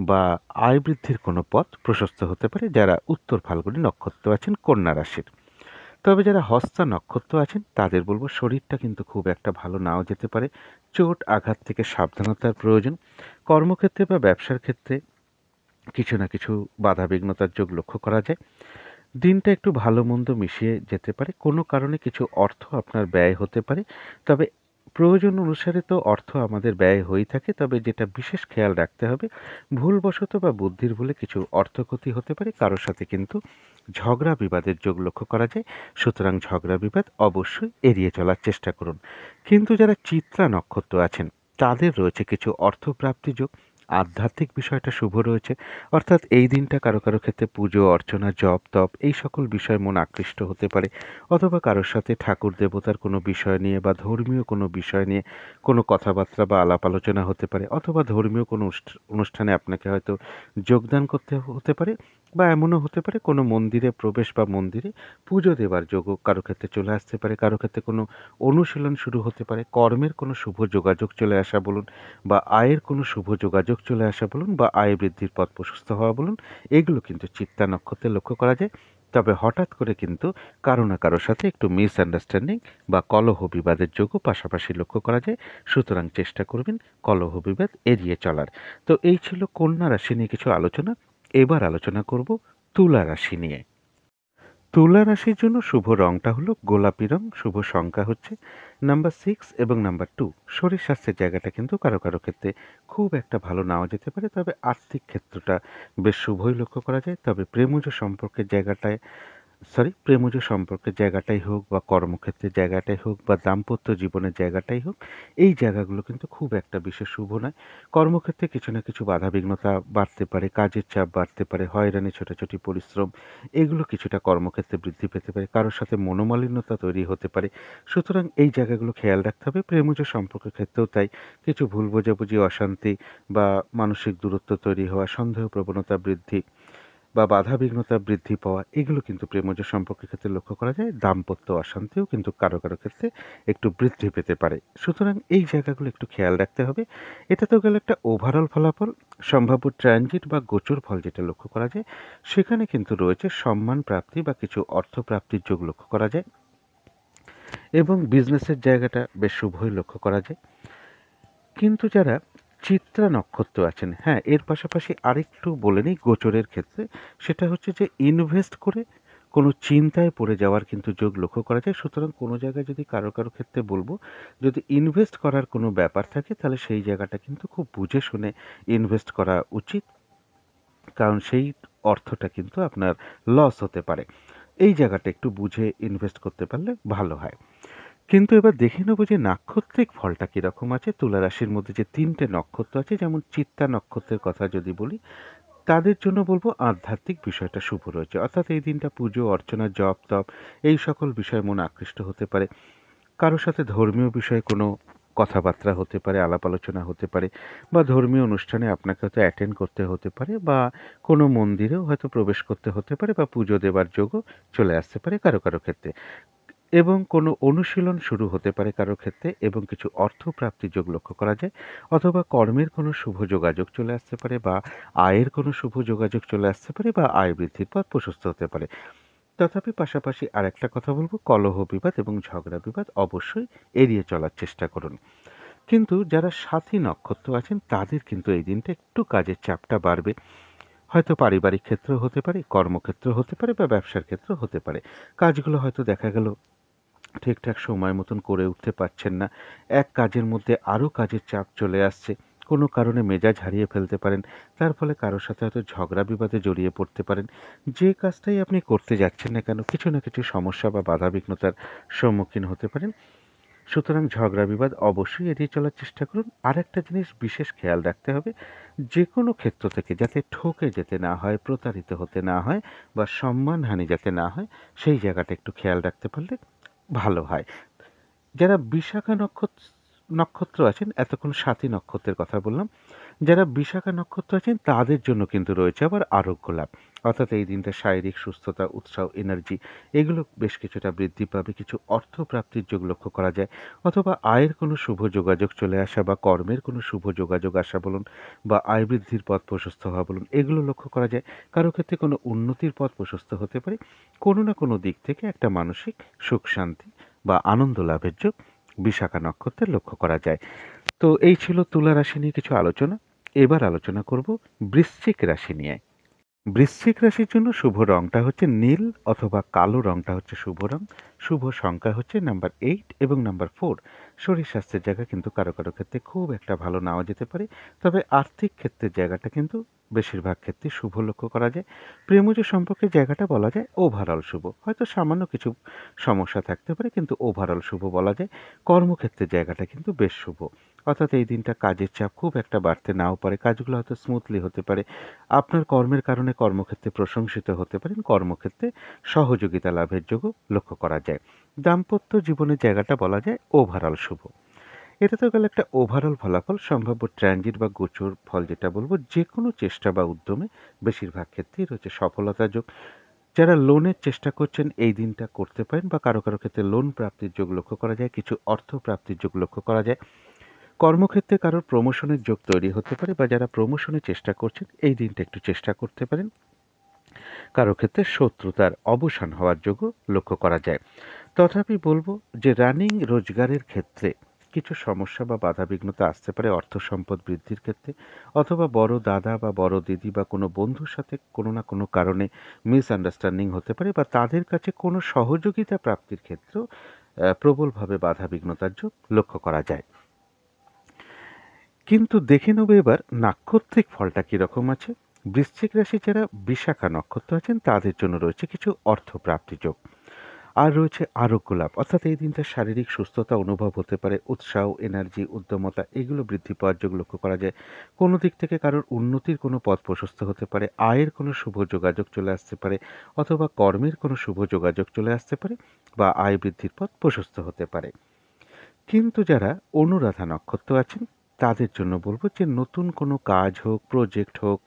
Speaker 1: বা আয় বৃদ্ধির কোনো পথ প্রশস্ত হতে পারে যারা উত্তর ফাল্গুনী নক্ষত্র আছেন কন্যা রাশির। তবে যারা হস্তা নক্ষত্র আছেন, তাদের বলব শরীরটা কিন্তু খুব একটা ভালো নাও যেতে পারে। চোট আঘাত থেকে সাবধানতার প্রয়োজন। কর্মক্ষেত্রে বা ব্যবসার ক্ষেত্রে কিছু না কিছু বাধা বিঘ্নতার যোগ লক্ষ্য করা যায়। দিনটা একটু ভালো মন্দ মিশিয়ে যেতে পারে। কোনো কারণে কিছু অর্থ আপনার ব্যয় হতে পারে। তবে প্রয়োজন অনুসারে তো অর্থ আমাদের ব্যয় হয়েই থাকে। তবে যেটা বিশেষ খেয়াল রাখতে হবে, ভুলবশত বা বুদ্ধির ভুলে কিছু অর্থক্ষতি হতে পারে। কারো সাথে কিন্তু ঝগড়া বিবাদের যোগ লক্ষ্য করা যায়। সুতরাং ঝগড়া বিবাদ অবশ্যই এড়িয়ে চলার চেষ্টা করুন। কিন্তু যারা চিত্রা নক্ষত্র আছেন, তাদের রয়েছে কিছু অর্থপ্রাপ্তি যোগ। আধ্যাত্মিক বিষয়টা শুভ রয়েছে। অর্থাৎ এই দিনটা কারো কারো ক্ষেত্রে পুজো অর্চনা, জপ তপ, এই সকল বিষয়ে মন আকৃষ্ট হতে পারে। অথবা কারোর সাথে ঠাকুর দেবতার কোনো বিষয় নিয়ে বা ধর্মীয় কোনো বিষয় নিয়ে কোনো কথাবার্তা বা আলাপ আলোচনা হতে পারে। অথবা ধর্মীয় কোনো অনুষ্ঠানে আপনাকে হয়তো যোগদান করতে হতে পারে, বা এমনও হতে পারে কোনো মন্দিরে প্রবেশ বা মন্দিরে পুজো দেবার যোগও কারো ক্ষেত্রে চলে আসতে পারে। কারো ক্ষেত্রে কোনো অনুশীলন শুরু হতে পারে। কর্মের কোনো শুভ যোগাযোগ চলে আসা বলুন, বা আয়ের কোনো শুভ যোগাযোগ চলে আসা বলুন, বা আয় বৃদ্ধির পথ প্রশস্ত হওয়া বলুন, এগুলো কিন্তু চিত্তা নক্ষত্রে লক্ষ্য করা যায়। তবে হঠাৎ করে কিন্তু কারো না কারোর সাথে একটু মিসআন্ডারস্ট্যান্ডিং বা কলহ বিবাদের যোগও পাশাপাশি লক্ষ্য করা যায়। সুতরাং চেষ্টা করবেন কলহ বিবাদ এড়িয়ে চলার। তো এই ছিল কন্যা রাশি নিয়ে কিছু আলোচনা। এবার আলোচনা করব তুলা রাশি নিয়ে। তুলা রাশির জন্য শুভ রংটা হলো গোলাপি রং। শুভ সংখ্যা হচ্ছে নাম্বার 6 এবং নাম্বার 2। শরীর স্বাস্থ্যের জায়গাটা কিন্তু কারো কারো ক্ষেত্রে খুব একটা ভালো নাও যেতে পারে। তবে আর্থিক ক্ষেত্রটা বেশ শুভই লক্ষ্য করা যায়। তবে প্রেমজ সম্পর্কের জায়গাটায় প্রেমজ সম্পর্কের জায়গাটাই হোক বা কর্মক্ষেত্রের জায়গাটাই হোক বা দাম্পত্য জীবনের জায়গাটাই হোক, এই জায়গাগুলো কিন্তু খুব একটা বিশেষ শুভ নয়। কর্মক্ষেত্রে কিছু না কিছু বাধাবিঘ্নতা বাড়তে পারে, কাজের চাপ বাড়তে পারে, হয়রানি, ছোটাছুটি পরিশ্রম, এগুলো কিছুটা কর্মক্ষেত্রে বৃদ্ধি পেতে পারে। কারো সাথে মনোমালিন্যতা তৈরি হতে পারে। সুতরাং এই জায়গাগুলো খেয়াল রাখতে হবে। প্রেমজ সম্পর্কের ক্ষেত্রেও তাই। কিছু ভুল বোঝাবুঝি, অশান্তি বা মানসিক দূরত্ব তৈরি হওয়া, সন্দেহ প্রবণতা বৃদ্ধি বা বাধাবিঘ্নতা বৃদ্ধি পাওয়া, এগুলো কিন্তু প্রেমজ সম্পর্কের ক্ষেত্রে লক্ষ্য করা যায়। দাম্পত্য অশান্তিও কিন্তু কারো কারো ক্ষেত্রে একটু বৃদ্ধি পেতে পারে। সুতরাং এই জায়গাগুলো একটু খেয়াল রাখতে হবে। এটা তো গেল একটা ওভারঅল ফলাফল। সম্ভাব্য ট্রানজিট বা গোচর ফল যেটা লক্ষ্য করা যায়, সেখানে কিন্তু রয়েছে সম্মান প্রাপ্তি বা কিছু অর্থ প্রাপ্তির যোগ লক্ষ্য করা যায় এবং বিজনেসের জায়গাটা বেশ শুভই লক্ষ্য করা যায়। কিন্তু যারা চিত্রা নক্ষত্র আছেন, হ্যাঁ, এর পাশাপাশি আরেকটু বলে নিই গোচরের ক্ষেত্রে, সেটা হচ্ছে যে ইনভেস্ট করে কোনো চিন্তায় পড়ে যাওয়ার কিন্তু যোগ লক্ষ্য করা যায়। সুতরাং কোনো জায়গায় যদি কারো কারো ক্ষেত্রে বলবো, যদি ইনভেস্ট করার কোনো ব্যাপার থাকে তাহলে সেই জায়গাটা কিন্তু খুব বুঝে শুনে ইনভেস্ট করা উচিত, কারণ সেই অর্থটা কিন্তু আপনার লস হতে পারে। এই জায়গাটা একটু বুঝে ইনভেস্ট করতে পারলে ভালো হয়। কিন্তু এবার দেখে নেব যে নাক্ষত্রিক ফলটা কীরকম আছে। তুলা রাশির মধ্যে যে ৩টে নক্ষত্র আছে, যেমন চিত্তা নক্ষত্রের কথা যদি বলি, তাদের জন্য বলবো আধ্যাত্মিক বিষয়টা শুভ রয়েছে। অর্থাৎ এই দিনটা পুজো অর্চনা, জপ তপ, এই সকল বিষয়ে মন আকৃষ্ট হতে পারে। কারো সাথে ধর্মীয় বিষয়ে কোনো কথাবার্তা হতে পারে, আলাপ আলোচনা হতে পারে, বা ধর্মীয় অনুষ্ঠানে আপনাকে হয়তো অ্যাটেন্ড করতে হতে পারে, বা কোনো মন্দিরেও হয়তো প্রবেশ করতে হতে পারে, বা পুজো দেবার যোগও চলে আসতে পারে কারো কারো ক্ষেত্রে। এবং কোনো অনুশীলন শুরু হতে পারে কারো ক্ষেত্রে, এবং কিছু অর্থ প্রাপ্তির যোগ লক্ষ্য করা যায়। অথবা কর্মের কোনো শুভ যোগাযোগ চলে আসতে পারে, বা আয়ের কোনো শুভ যোগাযোগ চলে আসতে পারে, বা আয় বৃদ্ধির পথ প্রশস্ত হতে পারে। তথাপি পাশাপাশি আরেকটা কথা বলবো, কলহ বিবাদ এবং ঝগড়া বিবাদ অবশ্যই এড়িয়ে চলার চেষ্টা করুন। কিন্তু যারা সাথী নক্ষত্র আছেন তাদের কিন্তু এই দিনটা একটু কাজের চাপটা বাড়বে। হয়তো পারিবারিক ক্ষেত্র হতে পারে, কর্মক্ষেত্র হতে পারে, বা ব্যবসার ক্ষেত্র হতে পারে। কাজগুলো হয়তো দেখা গেল ঠিকঠাক সময় মতন করে উঠতে পারছেন না। এক কাজের মধ্যে আরও কাজের চাপ চলে আসছে। কোনো কারণে মেজাজ হারিয়ে ফেলতে পারেন। তার ফলে কারো সাথে হয়তো ঝগড়া বিবাদে জড়িয়ে পড়তে পারেন। যে কাজটাই আপনি করতে যাচ্ছেন না কেন, কিছু না কিছু সমস্যা বা বাধাবিঘ্নতার সম্মুখীন হতে পারেন। সুতরাং ঝগড়া বিবাদ অবশ্যই এড়িয়ে চলার চেষ্টা করুন। আরেকটা জিনিস বিশেষ খেয়াল রাখতে হবে, যেকোনো ক্ষেত্র থেকে যাতে ঠকে যেতে না হয়, প্রতারিত হতে না হয়, বা সম্মানহানি যাতে না হয়, সেই জায়গাটা একটু খেয়াল রাখতে পারলে ভালো হয়। যারা বিশাখা নক্ষত্র আছেন, এতক্ষণ স্বাতী নক্ষত্রের কথা বললাম। যারা বিশাখা নক্ষত্র আছেন তাদের জন্য কিন্তু রয়েছে আবার আরোগ্য লাভ। অর্থাৎ এই দিনটা শারীরিক সুস্থতা, উৎসাহ, এনার্জি, এগুলো বেশ কিছুটা বৃদ্ধি পাবে। কিছু অর্থ প্রাপ্তির যোগ লক্ষ্য করা যায়। অথবা আয়ের কোনো শুভ যোগাযোগ চলে আসা, বা কর্মের কোনো শুভ যোগাযোগ আসা বলুন, বা আয় বৃদ্ধির পথ প্রশস্ত হওয়া বলুন, এগুলো লক্ষ্য করা যায়। কারো ক্ষেত্রে কোনো উন্নতির পথ প্রশস্ত হতে পারে। কোনো না কোনো দিক থেকে একটা মানসিক সুখ শান্তি বা আনন্দ লাভের যোগ বিশাখা নক্ষত্রের লক্ষ্য করা যায়। তো এই ছিল তুলা রাশি নিয়ে কিছু আলোচনা। এবার আলোচনা করব বৃশ্চিক রাশি নিয়ে। বৃশ্চিক রাশির জন্য শুভ রংটা হচ্ছে নীল অথবা কালো রংটা হচ্ছে শুভ রং। শুভ সংখ্যা হচ্ছে নাম্বার 8 এবং নাম্বার 4। শরীর স্বাস্থ্যের জায়গা কিন্তু কারো কারো ক্ষেত্রে খুব একটা ভালো নাও যেতে পারে। তবে আর্থিক ক্ষেত্রের জায়গাটা কিন্তু বেশিরভাগ ক্ষেত্রে শুভ লক্ষ্য করা যায়। প্রেমজ সম্পর্কের জায়গাটা বলা যায় ওভারঅল শুভ। হয়তো সামান্য কিছু সমস্যা থাকতে পারে, কিন্তু ওভারঅল শুভ বলা যায়। কর্মক্ষেত্রের জায়গাটা কিন্তু বেশ শুভ। অর্থাৎ এই দিনটা কাজের চাপ খুব একটা বাড়তে নাও পারে। কাজগুলো হয়তো স্মুথলি হতে পারে। আপনার কর্মের কারণে কর্মক্ষেত্রে প্রশংসিত হতে পারেন। কর্মক্ষেত্রে সহযোগিতা লাভের যোগও লক্ষ্য করা যায়। দাম্পত্য জীবনের জায়গাটা বলা যায় ওভারঅল শুভ। এটা তো গেল একটা ওভারঅল ফলাফল। সম্ভাব্য ট্রানজিট বা গোচর ফল যেটা বলবো, যে কোনো চেষ্টা বা উদ্যমে বেশিরভাগ ক্ষেত্রেই রয়েছে সফলতার যোগ। যারা লোনের চেষ্টা করছেন এই দিনটা করতে পারেন, বা কারো কারো ক্ষেত্রে লোন প্রাপ্তির যোগ লক্ষ্য করা যায়। কিছু অর্থ প্রাপ্তির যোগ লক্ষ্য করা যায়। কর্মক্ষেত্রে কারোর প্রমোশনের যোগ তৈরি হতে পারে, বা যারা প্রমোশনের চেষ্টা করছেন এই দিনটা একটু চেষ্টা করতে পারেন। কারো ক্ষেত্রে শত্রুতার অবসান হওয়ার যোগও লক্ষ্য করা যায়। তথাপি বলবো যে রানিং রোজগারের ক্ষেত্রে কিছু সমস্যা বা বাধাবিঘ্নতা আসতে পারে অর্থ সম্পদ বৃদ্ধির ক্ষেত্রে। অথবা বড় দাদা বা বড় দিদি বা কোনো বন্ধুর সাথে কোনো না কোনো কারণে মিসআন্ডারস্ট্যান্ডিং হতে পারে, বা তাদের কাছে কোনো সহযোগিতা প্রাপ্তির ক্ষেত্রেও প্রবলভাবে বাধাবিঘ্নতার যোগ লক্ষ্য করা যায়। কিন্তু দেখে নেব এবার নাক্ষত্রিক ফলটা কীরকম আছে। বৃশ্চিক রাশি যারা বিশাখা নক্ষত্র আছেন তাদের জন্য রয়েছে কিছু অর্থপ্রাপ্তি যোগ। আর রয়েছে আরোগ্য লাভ, অর্থাৎ এই দিনটা শারীরিক সুস্থতা অনুভব হতে পারে, উৎসাহ, এনার্জি, উদ্যমতা এগুলো বৃদ্ধি পাওয়ার যোগ লক্ষ্য করা যায়। কোনো দিক থেকে কারোর উন্নতির কোনো পথ প্রশস্ত হতে পারে, আয়ের কোনো শুভ যোগাযোগ চলে আসতে পারে, অথবা কর্মের কোনো শুভ যোগাযোগ চলে আসতে পারে, বা আয় বৃদ্ধির পথ প্রশস্ত হতে পারে। কিন্তু যারা অনুরাধা নক্ষত্র আছেন তাদের জন্য বলব যে নতুন কোনো কাজ হোক, প্রজেক্ট হোক,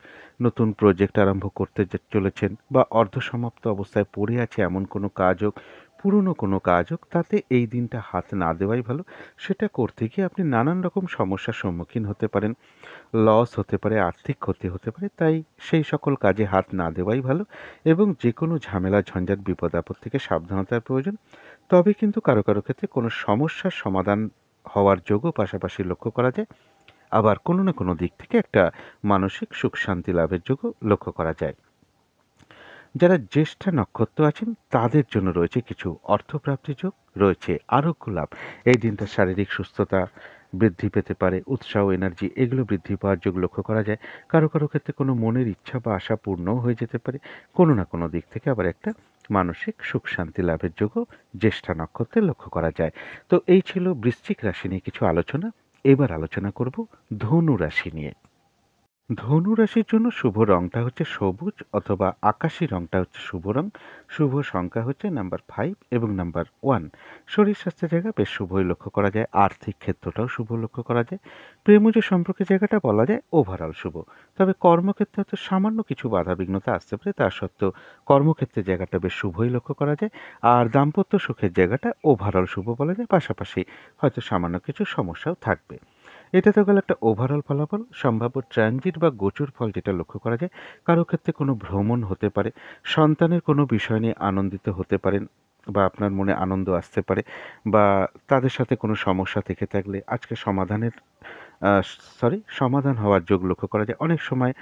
Speaker 1: নতুন প্রজেক্ট আরম্ভ করতে যে চলেছেন, বা অর্ধসমাপ্ত অবস্থায় পড়ে আছে এমন কোনো কাজ হোক, পুরনো কোনো কাজ হোক, তাতে এই দিনটা হাত না দেওয়াই ভালো। সেটা করতে গিয়ে আপনি নানান রকম সমস্যার সম্মুখীন হতে পারেন, লস হতে পারে, আর্থিক ক্ষতি হতে পারে, তাই সেই সকল কাজে হাত না দেওয়াই ভালো। এবং যে কোনো ঝামেলা, ঝঞ্ঝাট, বিপদ আপদ থেকে সাবধানতার প্রয়োজন। তবে কিন্তু কারো কারো ক্ষেত্রে কোনো সমস্যার সমাধান হওয়ার যোগও পাশাপাশি লক্ষ্য করা যায়। আবার কোনো না কোনো দিক থেকে একটা মানসিক সুখ শান্তি লাভের যোগও লক্ষ্য করা যায়। যারা জ্যেষ্ঠা নক্ষত্র আছেন তাদের জন্য রয়েছে কিছু অর্থপ্রাপ্তি যোগ, রয়েছে আরোগ্য লাভ। এই দিনটা শারীরিক সুস্থতা বৃদ্ধি পেতে পারে, উৎসাহ, এনার্জি এগুলো বৃদ্ধি পাওয়ার যোগ লক্ষ্য করা যায়। কারো কারো ক্ষেত্রে কোনো মনের ইচ্ছা বা আশা পূর্ণও হয়ে যেতে পারে। কোনো না কোনো দিক থেকে আবার একটা মানসিক সুখ শান্তি লাভের যোগও জ্যেষ্ঠা নক্ষত্রে লক্ষ্য করা যায়। তো এই ছিল বৃশ্চিক রাশি নিয়ে কিছু আলোচনা। এবার আলোচনা করব ধনু রাশি নিয়ে। ধনু রাশির জন্য শুভ রংটা হচ্ছে সবুজ অথবা আকাশি রংটা হচ্ছে শুভ রং। শুভ সংখ্যা হচ্ছে নাম্বার 5 এবং নাম্বার 1। শরীর স্বাস্থ্যের জায়গা বেশ শুভই লক্ষ্য করা যায়, আর্থিক ক্ষেত্রটাও শুভ লক্ষ্য করা যায়। প্রেমজ সম্পর্কের জায়গাটা বলা যায় ওভারঅল শুভ। তবে কর্মক্ষেত্রে হয়তো সামান্য কিছু বাধা বিঘ্নতা আসতে পারে, তা সত্ত্বেও কর্মক্ষেত্রের জায়গাটা বেশ শুভই লক্ষ্য করা যায়। আর দাম্পত্য সুখের জায়গাটা ওভারঅল শুভ বলা যায়, পাশাপাশি হয়তো সামান্য কিছু সমস্যাও থাকবে। এটা তো গেল একটা ওভারঅল ফলাফল। সম্ভাব্য ট্রানজিট বা গোচর ফল যেটা লক্ষ্য করা যায়, কারো ক্ষেত্রে কোনো ভ্রমণ হতে পারে, সন্তানের কোনো বিষয় নিয়ে আনন্দিত হতে পারেন, বা আপনার মনে আনন্দ আসতে পারে, বা তাদের সাথে কোনো সমস্যা থেকে থাকলে আজকে সমাধানের সমাধান হওয়ার যোগ লক্ষ্য করা যায়। অনেক সময়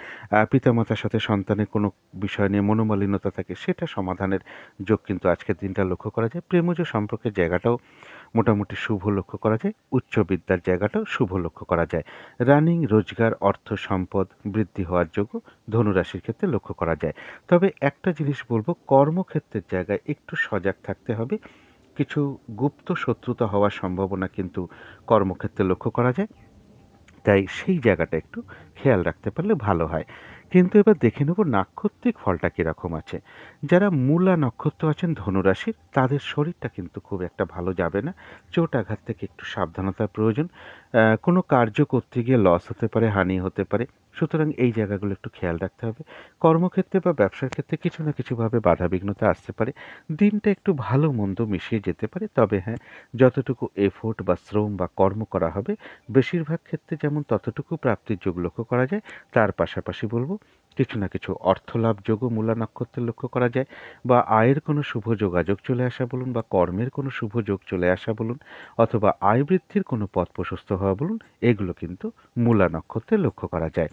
Speaker 1: পিতামাতার সাথে সন্তানের কোনো বিষয় নিয়ে মনোমালিন্যতা থাকে, সেটা সমাধানের যোগ কিন্তু আজকের দিনটা লক্ষ্য করা যায়। প্রেমজ সম্পর্কের জায়গাটাও মোটামুটি শুভ লক্ষ্য করা যায়। উচ্চ বিদ্যার জায়গাটাও শুভ লক্ষ্য করা যায়। রানিং, রোজগার, অর্থ সম্পদ বৃদ্ধি হওয়ার যোগও ধনুরাশির ক্ষেত্রে লক্ষ্য করা যায়। তবে একটা জিনিস বলবো, কর্মক্ষেত্রের জায়গায় একটু সজাগ থাকতে হবে। কিছু গুপ্ত শত্রুতা হওয়ার সম্ভাবনা কিন্তু কর্মক্ষেত্রে লক্ষ্য করা যায়, তাই সেই জায়গাটা একটু খেয়াল রাখতে পারলে ভালো হয়। কিন্তু এবার দেখে নেব নাক্ষত্রিক ফলটা কীরকম আছে। যারা মূলা নক্ষত্র আছেন ধনুরাশির, তাদের শরীরটা কিন্তু খুব একটা ভালো যাবে না। চোট আঘাত থেকে একটু সাবধানতার প্রয়োজন। কোনো কার্য করতে গিয়ে লস হতে পারে, হানি হতে পারে। সুতরাং এই জায়গাগুলো একটু খেয়াল রাখতে হবে। কর্মক্ষেত্রে বা ব্যবসার ক্ষেত্রে কিছু না কিছুভাবে বাধা বিঘ্নতা আসতে পারে। দিনটা একটু ভালো মন্দ মিশিয়ে যেতে পারে। তবে হ্যাঁ, যতটুকু এফোর্ট বা শ্রম বা কর্ম করা হবে, বেশিরভাগ ক্ষেত্রে যেমন ততটুকু প্রাপ্তির যোগ লক্ষ্য করা যায়, তার পাশাপাশি বলব কিছু না কিছু অর্থলাভ যোগও মূলা নক্ষত্রে লক্ষ্য করা যায়। বা আয়ের কোনো শুভ যোগাযোগ চলে আসা বলুন, বা কর্মের কোনো শুভ যোগ চলে আসা বলুন, অথবা আয় বৃদ্ধির কোনো পথ প্রশস্ত হওয়া বলুন, এগুলো কিন্তু মূলা নক্ষত্রে লক্ষ্য করা যায়।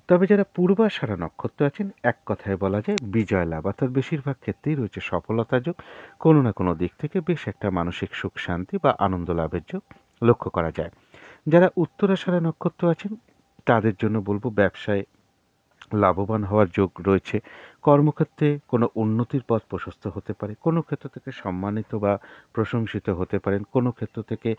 Speaker 1: তবে যারা পূর্বাষাঢ়া নক্ষত্র আছেন, এক কথায় বলা যায় বিজয় লাভ, অর্থাৎ বেশিরভাগ ক্ষেত্রেই রয়েছে সফলতা যোগ। কোনো না কোনো দিক থেকে বেশ একটা মানসিক সুখ শান্তি বা আনন্দ লাভের যোগ লক্ষ্য করা যায়। যারা উত্তরাষাঢ়া নক্ষত্র আছেন তাদের জন্য বলবো ব্যবসায় লাভবান হওয়ার যোগ রয়েছে। কর্মক্ষেত্রে কোনো উন্নতির পথ প্রশস্ত হতে পারে, কোনো ক্ষেত্র থেকে সম্মানিত বা প্রশংসিত হতে পারেন, কোনো ক্ষেত্র থেকে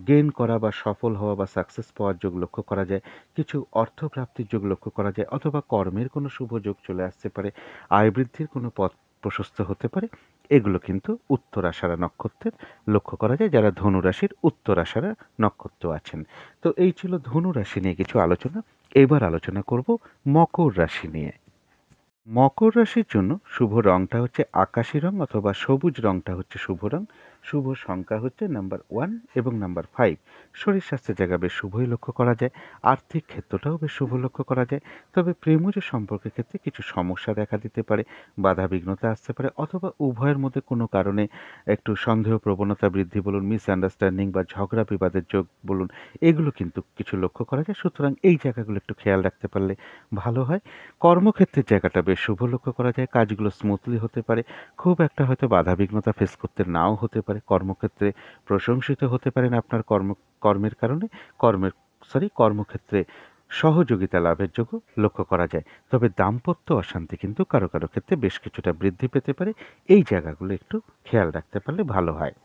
Speaker 1: গেইন করা বা সফল হওয়া বা সাকসেস পাওয়ার যোগ লক্ষ্য করা যায়। কিছু অর্থপ্রাপ্তির যোগ লক্ষ্য করা যায়, অথবা কর্মের কোনো শুভ যোগ চলে আসতে পারে, আয় বৃদ্ধির কোনো পথ প্রশস্ত হতে পারে। এগুলো কিন্তু উত্তরাষাঢ়া নক্ষত্রের লক্ষ্য করা যায়, যারা ধনুরাশির উত্তরাষাঢ়া নক্ষত্র আছেন। তো এই ছিল ধনু রাশি নিয়ে কিছু আলোচনা। এবার আলোচনা করব মকর রাশি নিয়ে। মকর রাশির জন্য শুভ রংটা হচ্ছে আকাশি রং অথবা সবুজ রংটা হচ্ছে শুভ রং। শুভ সংখ্যা হচ্ছে নাম্বার 1 এবং নাম্বার 5। শরীর স্বাস্থ্যের জায়গা বেশ শুভই লক্ষ্য করা যায়, আর্থিক ক্ষেত্রটাও বেশ শুভ লক্ষ্য করা যায়। তবে প্রেমজ সম্পর্কের ক্ষেত্রে কিছু সমস্যা দেখা দিতে পারে, বাধা বিঘ্নতা আসতে পারে, অথবা উভয়ের মধ্যে কোনো কারণে একটু সন্দেহ প্রবণতা বৃদ্ধি বলুন, মিসআন্ডারস্ট্যান্ডিং বা ঝগড়া বিবাদের যোগ বলুন, এগুলো কিন্তু কিছু লক্ষ্য করা যায়। সুতরাং এই জায়গাগুলো একটু খেয়াল রাখতে পারলে ভালো হয়। কর্মক্ষেত্রের জায়গাটা বেশ শুভ লক্ষ্য করা যায়, কাজগুলো স্মুথলি হতে পারে, খুব একটা হয়তো বাধা বিঘ্নতা ফেস করতে নাও হতে পারে। কর্মক্ষেত্রে প্রশংসিত হতে পারেন আপনার কর্মের কারণে, কর্মের কর্মক্ষেত্রে সহযোগিতা লাভের যোগও লক্ষ্য করা যায়। তবে দাম্পত্য অশান্তি কিন্তু কারো কারো ক্ষেত্রে বেশ কিছুটা বৃদ্ধি পেতে পারে। এই জায়গাগুলো একটু খেয়াল রাখতে পারলে ভালো হয়।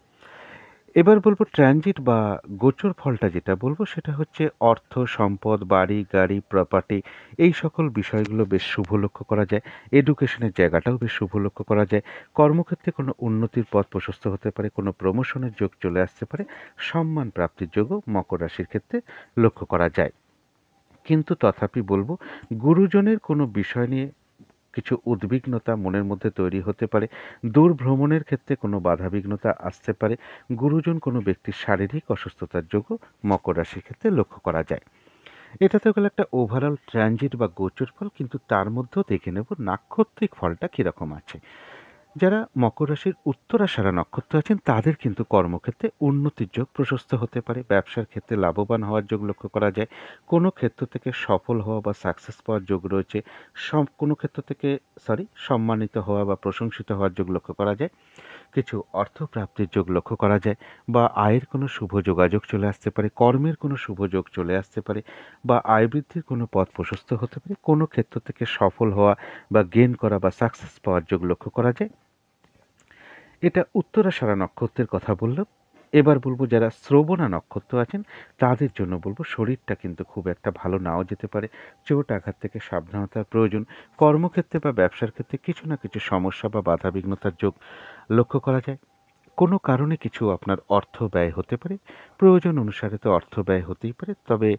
Speaker 1: এবার বলব ট্রানজিট বা গোচর ফলটা যেটা বলব সেটা হচ্ছে অর্থ, সম্পদ, বাড়ি, গাড়ি, প্রপার্টি এই সকল বিষয়গুলো বেশ শুভ লক্ষ্য করা যায়। এডুকেশনের জায়গাটাও বেশ শুভ লক্ষ্য করা যায়। কর্মক্ষেত্রে কোনো উন্নতির পথ প্রশস্ত হতে পারে, কোনো প্রমোশনের যোগ চলে আসতে পারে, সম্মান প্রাপ্তির যোগও মকর রাশির ক্ষেত্রে লক্ষ্য করা যায়। কিন্তু তথাপি বলব গুরুজনের কোনো বিষয় নিয়ে কিছু উদ্বিগ্নতা মনের মধ্যে তৈরি হতে পারে। দূর ভ্রমণের ক্ষেত্রে কোনো বাধাবিঘ্নতা আসতে পারে। গুরুজন কোনো ব্যক্তির শারীরিক অসুস্থতার যোগও মকর রাশির ক্ষেত্রে লক্ষ্য করা যায়। এটা তো গেল একটা ওভারঅল ট্রানজিট বা গোচর ফল, কিন্তু তার মধ্যেও দেখে নেব নাক্ষত্রিক ফলটা কীরকম আছে। যারা মকর রাশির উত্তরাষাঢ়া নক্ষত্র আছেন তাদের কিন্তু কর্মক্ষেত্রে উন্নতির যোগ প্রশস্ত হতে পারে। ব্যবসার ক্ষেত্রে লাভবান হওয়ার যোগ লক্ষ্য করা যায়। কোনো ক্ষেত্র থেকে সফল হওয়া বা সাকসেস পাওয়ার যোগ রয়েছে। কোনো ক্ষেত্র থেকে সম্মানিত হওয়া বা প্রশংসিত হওয়ার যোগ লক্ষ্য করা যায়। কিছু অর্থ প্রাপ্তির যোগ লক্ষ্য করা যায়, বা আয়ের কোনো শুভ যোগাযোগ চলে আসতে পারে, কর্মের কোনো শুভ যোগ চলে আসতে পারে, বা আয় বৃদ্ধির কোনো পথ প্রশস্ত হতে পারে। কোনো ক্ষেত্র থেকে সফল হওয়া বা গেইন করা বা সাকসেস পাওয়ার যোগ লক্ষ্য করা যায়। এটা উত্তরাষাঢ়া নক্ষত্রের কথা বললাম। এবার বলবো যারা শ্রবণা নক্ষত্র আছেন তাদের জন্য বলবো শরীরটা কিন্তু খুব একটা ভালো নাও যেতে পারে। চোট আঘাত থেকে সাবধানতার প্রয়োজন। কর্মক্ষেত্রে বা ব্যবসার ক্ষেত্রে কিছু না কিছু সমস্যা বা বাধাবিঘ্নতার যোগ লক্ষ্য করা যায়। কোনো কারণে কিছু আপনার অর্থ ব্যয় হতে পারে। প্রয়োজন অনুসারে তো অর্থ ব্যয় হতেই পারে। তবে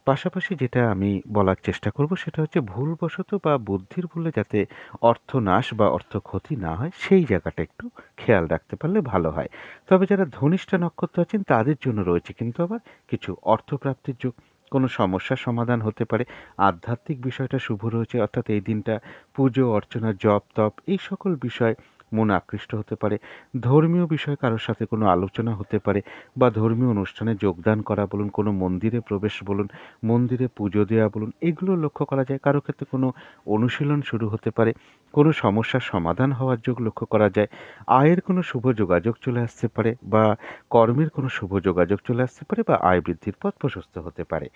Speaker 1: পাশাপাশি যেটা আমি বলার চেষ্টা করব সেটা হচ্ছে ভুলবশত বা বুদ্ধির ভুলে যাতে অর্থ নাশ বা অর্থ ক্ষতি না হয় সেই জায়গাটা একটু খেয়াল রাখতে পারলে ভালো হয়। তবে যারা ধনিষ্ঠা নক্ষত্র আছেন তাদের জন্য রয়েছে কিন্তু আবার কিছু অর্থপ্রাপ্তির যোগ। কোনো সমস্যার সমাধান হতে পারে। আধ্যাত্মিক বিষয়টা শুভ রয়েছে, অর্থাৎ এই দিনটা পুজো অর্চনা, জপ তপ এই সকল বিষয় মন আকৃষ্ট হতে পারে। ধর্মীয় বিষয়ে কারোর সাথে কোনো আলোচনা হতে পারে, বা ধর্মীয় অনুষ্ঠানে যোগদান করা বলুন, কোনো মন্দিরে প্রবেশ বলুন, মন্দিরে পুজো দেওয়া বলুন, এগুলো লক্ষ্য করা যায়। কারো ক্ষেত্রে কোনো অনুশীলন শুরু হতে পারে। কোনো সমস্যার সমাধান হওয়ার যোগ লক্ষ্য করা যায়। আয়ের কোনো শুভ যোগাযোগ চলে আসতে পারে, বা কর্মের কোনো শুভ যোগাযোগ চলে আসতে পারে, বা আয় বৃদ্ধির পথ প্রশস্ত হতে পারে।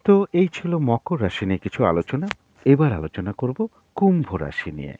Speaker 1: তো এই ছিল মকর রাশি নিয়ে কিছু আলোচনা। এবার আলোচনা করব কুম্ভ রাশি নিয়ে।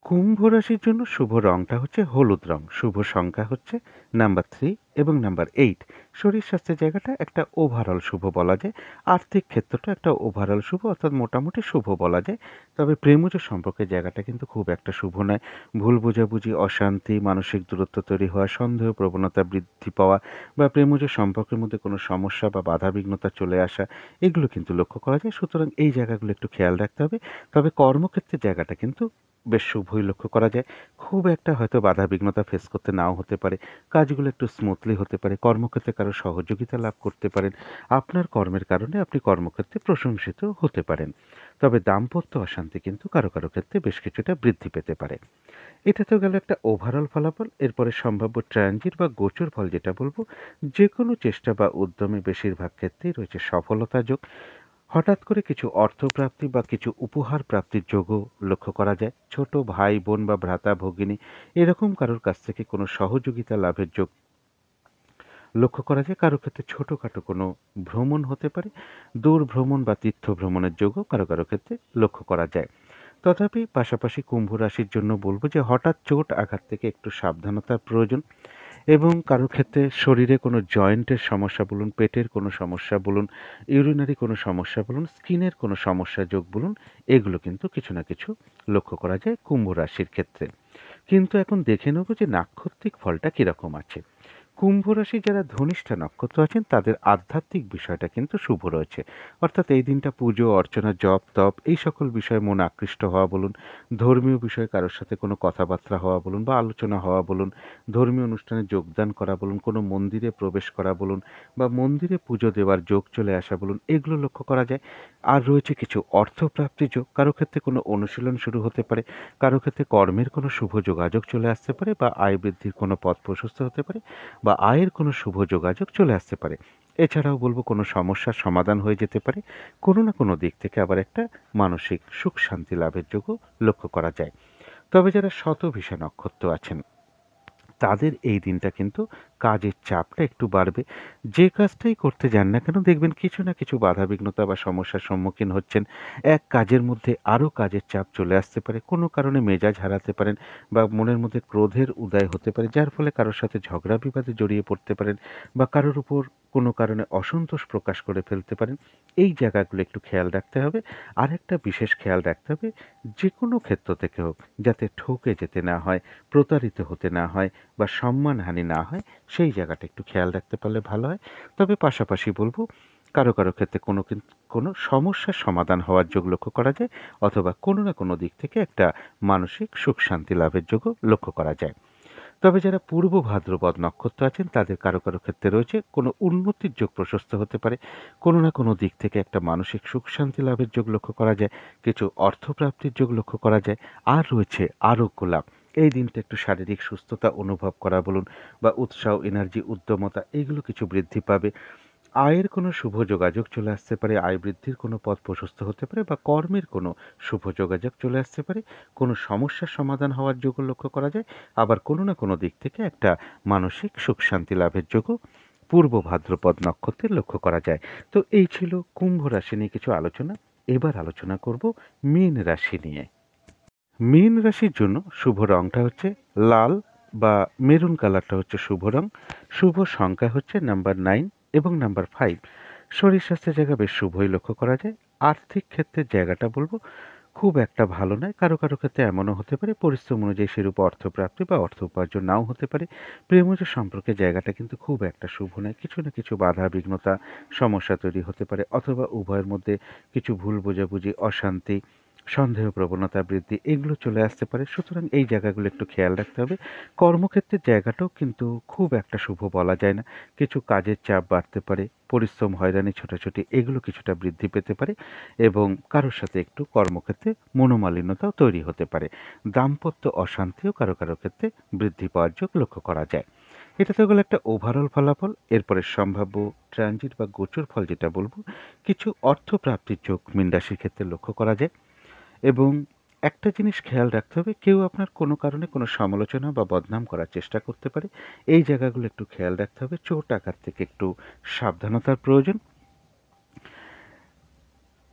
Speaker 1: কুম্ভ রাশির জন্য শুভ রংটা হচ্ছে হলুদ রং। শুভ সংখ্যা হচ্ছে নাম্বার 3 এবং নাম্বার 8। শরীর স্বাস্থ্যের জায়গাটা একটা ওভারঅল শুভ বলা যায়। আর্থিক ক্ষেত্রটা একটা ওভারঅল শুভ, অর্থাৎ মোটামুটি শুভ বলা যায়। তবে প্রেমজ সম্পর্কের জায়গাটা কিন্তু খুব একটা শুভ নয়। ভুল বোঝাবুঝি, অশান্তি, মানসিক দূরত্ব তৈরি হওয়া, সন্দেহ প্রবণতা বৃদ্ধি পাওয়া, বা প্রেমজ সম্পর্কের মধ্যে কোনো সমস্যা বা বাধাবিঘ্নতা চলে আসা, এগুলো কিন্তু লক্ষ্য করা যায়। সুতরাং এই জায়গাগুলো একটু খেয়াল রাখতে হবে। তবে কর্মক্ষেত্রের জায়গাটা কিন্তু বেশ শুভই লক্ষ্য করা যায়। খুব একটা হয়তো বাধাবিঘ্নতা ফেস করতে নাও হতে পারে। কাজগুলো একটু স্মুথলি হতে পারে। কর্মক্ষেত্রে কারো সহযোগিতা লাভ করতে পারেন। আপনার কর্মের কারণে আপনি কর্মক্ষেত্রে প্রশংসিত হতে পারেন। তবে দাম্পত্য অশান্তি কিন্তু কারো কারো ক্ষেত্রে বেশ কিছুটা বৃদ্ধি পেতে পারে। এটা তো গেল একটা ওভারঅল ফলাফল। এরপরে সম্ভাব্য ট্রানজিট বা গোচর ফল যেটা বলব, যে কোনো চেষ্টা বা উদ্যমে বেশিরভাগ ক্ষেত্রেই রয়েছে সফলতা যোগ। হঠাৎ করে কিছু অর্থপ্রাপ্তি বা কিছু উপহার প্রাপ্তির যোগও লক্ষ্য করা যায়। ছোট ভাই বোন বা ভ্রাতা ভগিনী এরকম কারোর কাছ থেকে কোনো সহযোগিতা লাভের যোগ লক্ষ্য করা যায়। কারো ক্ষেত্রে ছোটোখাটো কোনো ভ্রমণ হতে পারে। দূর ভ্রমণ বা তীর্থ ভ্রমণের যোগও কারো কারো ক্ষেত্রে লক্ষ্য করা যায়। তথাপি পাশাপাশি কুম্ভ রাশির জন্য বলবো যে হঠাৎ চোট আঘাত থেকে একটু সাবধানতার প্রয়োজন। এবং কারো ক্ষেত্রে শরীরে কোনো জয়েন্টের সমস্যা বলুন, পেটের কোনো সমস্যা বলুন, ইউরিনারি কোনো সমস্যা বলুন, স্কিনের কোনো সমস্যা যোগ বলুন, এগুলো কিন্তু কিছু না কিছু লক্ষ্য করা যায় কুম্ভ রাশির ক্ষেত্রে। কিন্তু এখন দেখে নেব যে নাক্ষত্রিক ফলটা কীরকম আছে। কুম্ভ রাশি যারা ধনিষ্ঠা নক্ষত্র আছেন তাদের আধ্যাত্মিক বিষয়টা কিন্তু শুভ রয়েছে। অর্থাৎ এই দিনটা পুজো অর্চনা, জপ তপ এই সকল বিষয়ে মন আকৃষ্ট হওয়া বলুন, ধর্মীয় বিষয়ে কারোর সাথে কোনো কথাবার্তা হওয়া বলুন বা আলোচনা হওয়া বলুন, ধর্মীয় অনুষ্ঠানে যোগদান করা বলুন, কোনো মন্দিরে প্রবেশ করা বলুন, বা মন্দিরে পুজো দেওয়ার যোগ চলে আসা বলুন, এগুলো লক্ষ্য করা যায়। আর রয়েছে কিছু অর্থপ্রাপ্তি যোগ। কারো ক্ষেত্রে কোনো অনুশীলন শুরু হতে পারে। কারো ক্ষেত্রে কর্মের কোনো শুভ যোগাযোগ চলে আসতে পারে, বা আয় বৃদ্ধির কোনো পথ প্রশস্ত হতে পারে, বা আয়ের কোনো শুভ যোগাযোগ চলে আসতে পারে। এছাড়াও বলব কোনো সমস্যার সমাধান হয়ে যেতে পারে। কোনো না কোনো দিক থেকে আবার একটা মানসিক সুখ শান্তি লাভের যোগও লক্ষ্য করা যায়। তবে যারা শতভিষা নক্ষত্র আছেন তাদের এই দিনটা কিন্তু কাজের চাপটা একটু বাড়বে। যে কাজটাই করতে যান না কেন দেখবেন কিছু না কিছু বাধাবিঘ্নতা বা সমস্যার সম্মুখীন হচ্ছেন। এক কাজের মধ্যে আরও কাজের চাপ চলে আসতে পারে। কোনো কারণে মেজাজ হারাতে পারেন বা মনের মধ্যে ক্রোধের উদয় হতে পারে, যার ফলে কারোর সাথে ঝগড়া বিবাদে জড়িয়ে পড়তে পারেন বা কারোর উপর কোনো কারণে অসন্তোষ প্রকাশ করে ফেলতে পারেন। এই জায়গাগুলো একটু খেয়াল রাখতে হবে। আরেকটা বিশেষ খেয়াল রাখতে হবে, যেকোনো ক্ষেত্র থেকে হোক যাতে ঠকে যেতে না হয়, প্রতারিত হতে না হয় বা সম্মানহানি না হয়, সেই জায়গাটা একটু খেয়াল রাখতে পারলে ভালো হয়। তবে পাশাপাশি বলব, কারো কারো ক্ষেত্রে কোনো সমস্যার সমাধান হওয়ার যোগ লক্ষ্য করা যায়, অথবা কোনো না কোনো দিক থেকে একটা মানসিক সুখ শান্তি লাভের যোগও লক্ষ্য করা যায়। তবে যারা পূর্ব ভাদ্রপদ নক্ষত্র আছেন তাদের কারো কারো ক্ষেত্রে রয়েছে কোনো উন্নতির যোগ প্রশস্ত হতে পারে, কোনো না কোনো দিক থেকে একটা মানসিক সুখ শান্তি লাভের যোগ লক্ষ্য করা যায়, কিছু অর্থপ্রাপ্তির যোগ লক্ষ্য করা যায়, আর রয়েছে আরোগ্য লাভ। এই দিনটা একটু শারীরিক সুস্থতা অনুভব করা বলুন বা উৎসাহ, এনার্জি, উদ্যমতা এইগুলো কিছু বৃদ্ধি পাবে। আয়ের কোনো শুভ যোগাযোগ চলে আসতে পারে, আয় বৃদ্ধির কোনো পথ প্রশস্ত হতে পারে বা কর্মের কোনো শুভ যোগাযোগ চলে আসতে পারে, কোনো সমস্যার সমাধান হওয়ার যোগও লক্ষ্য করা যায়, আবার কোনো না কোনো দিক থেকে একটা মানসিক সুখ শান্তি লাভের যোগও পূর্ব ভাদ্রপদ নক্ষত্রের লক্ষ্য করা যায়। তো এই ছিল কুম্ভ রাশি নিয়ে কিছু আলোচনা। এবার আলোচনা করব মীন রাশি নিয়ে। মীন রাশির জন্য শুভ রংটা হচ্ছে লাল বা মেরুন কালারটা হচ্ছে শুভ রং। শুভ সংখ্যা হচ্ছে নাম্বার 9 এবং নাম্বার 5। শরীর স্বাস্থ্যের জায়গা বেশ শুভই লক্ষ্য করা যায়। আর্থিক ক্ষেত্রের জায়গাটা বলবো খুব একটা ভালো নয়। কারো কারো ক্ষেত্রে এমনও হতে পারে পরিশ্রম অনুযায়ী সেরূপ অর্থপ্রাপ্তি বা অর্থ উপার্জন নাও হতে পারে। প্রেমজ সম্পর্কের জায়গাটা কিন্তু খুব একটা শুভ নয়। কিছু না কিছু বাধা বিঘ্নতা, সমস্যা তৈরি হতে পারে, অথবা উভয়ের মধ্যে কিছু ভুল বোঝাবুঝি, অশান্তি, সন্দেহ প্রবণতা বৃদ্ধি এগুলো চলে আসতে পারে। সুতরাং এই জায়গাগুলো একটু খেয়াল রাখতে হবে। কর্মক্ষেত্রের জায়গাটাও কিন্তু খুব একটা শুভ বলা যায় না। কিছু কাজের চাপ বাড়তে পারে, পরিশ্রম, হয়রানি, ছোটাছুটি এগুলো কিছুটা বৃদ্ধি পেতে পারে এবং কারোর সাথে একটু কর্মক্ষেত্রে মনোমালিন্যতাও তৈরি হতে পারে। দাম্পত্য অশান্তিও কারো কারো ক্ষেত্রে বৃদ্ধি পাওয়ার যোগ লক্ষ্য করা যায়। এটা তো গেল একটা ওভারঅল ফলাফল। এরপরে সম্ভাব্য ট্রানজিট বা গোচর ফল যেটা বলবো, কিছু অর্থপ্রাপ্তির যোগ মীন রাশির ক্ষেত্রে লক্ষ্য করা যায়। এবং একটা জিনিস খেয়াল রাখতে হবে, কেউ আপনার কোনো কারণে কোনো সমালোচনা বা বদনাম করার চেষ্টা করতে পারে। এই জায়গাগুলো একটু খেয়াল রাখতে হবে। চোট আঘাত থেকে একটু সাবধানতার প্রয়োজন।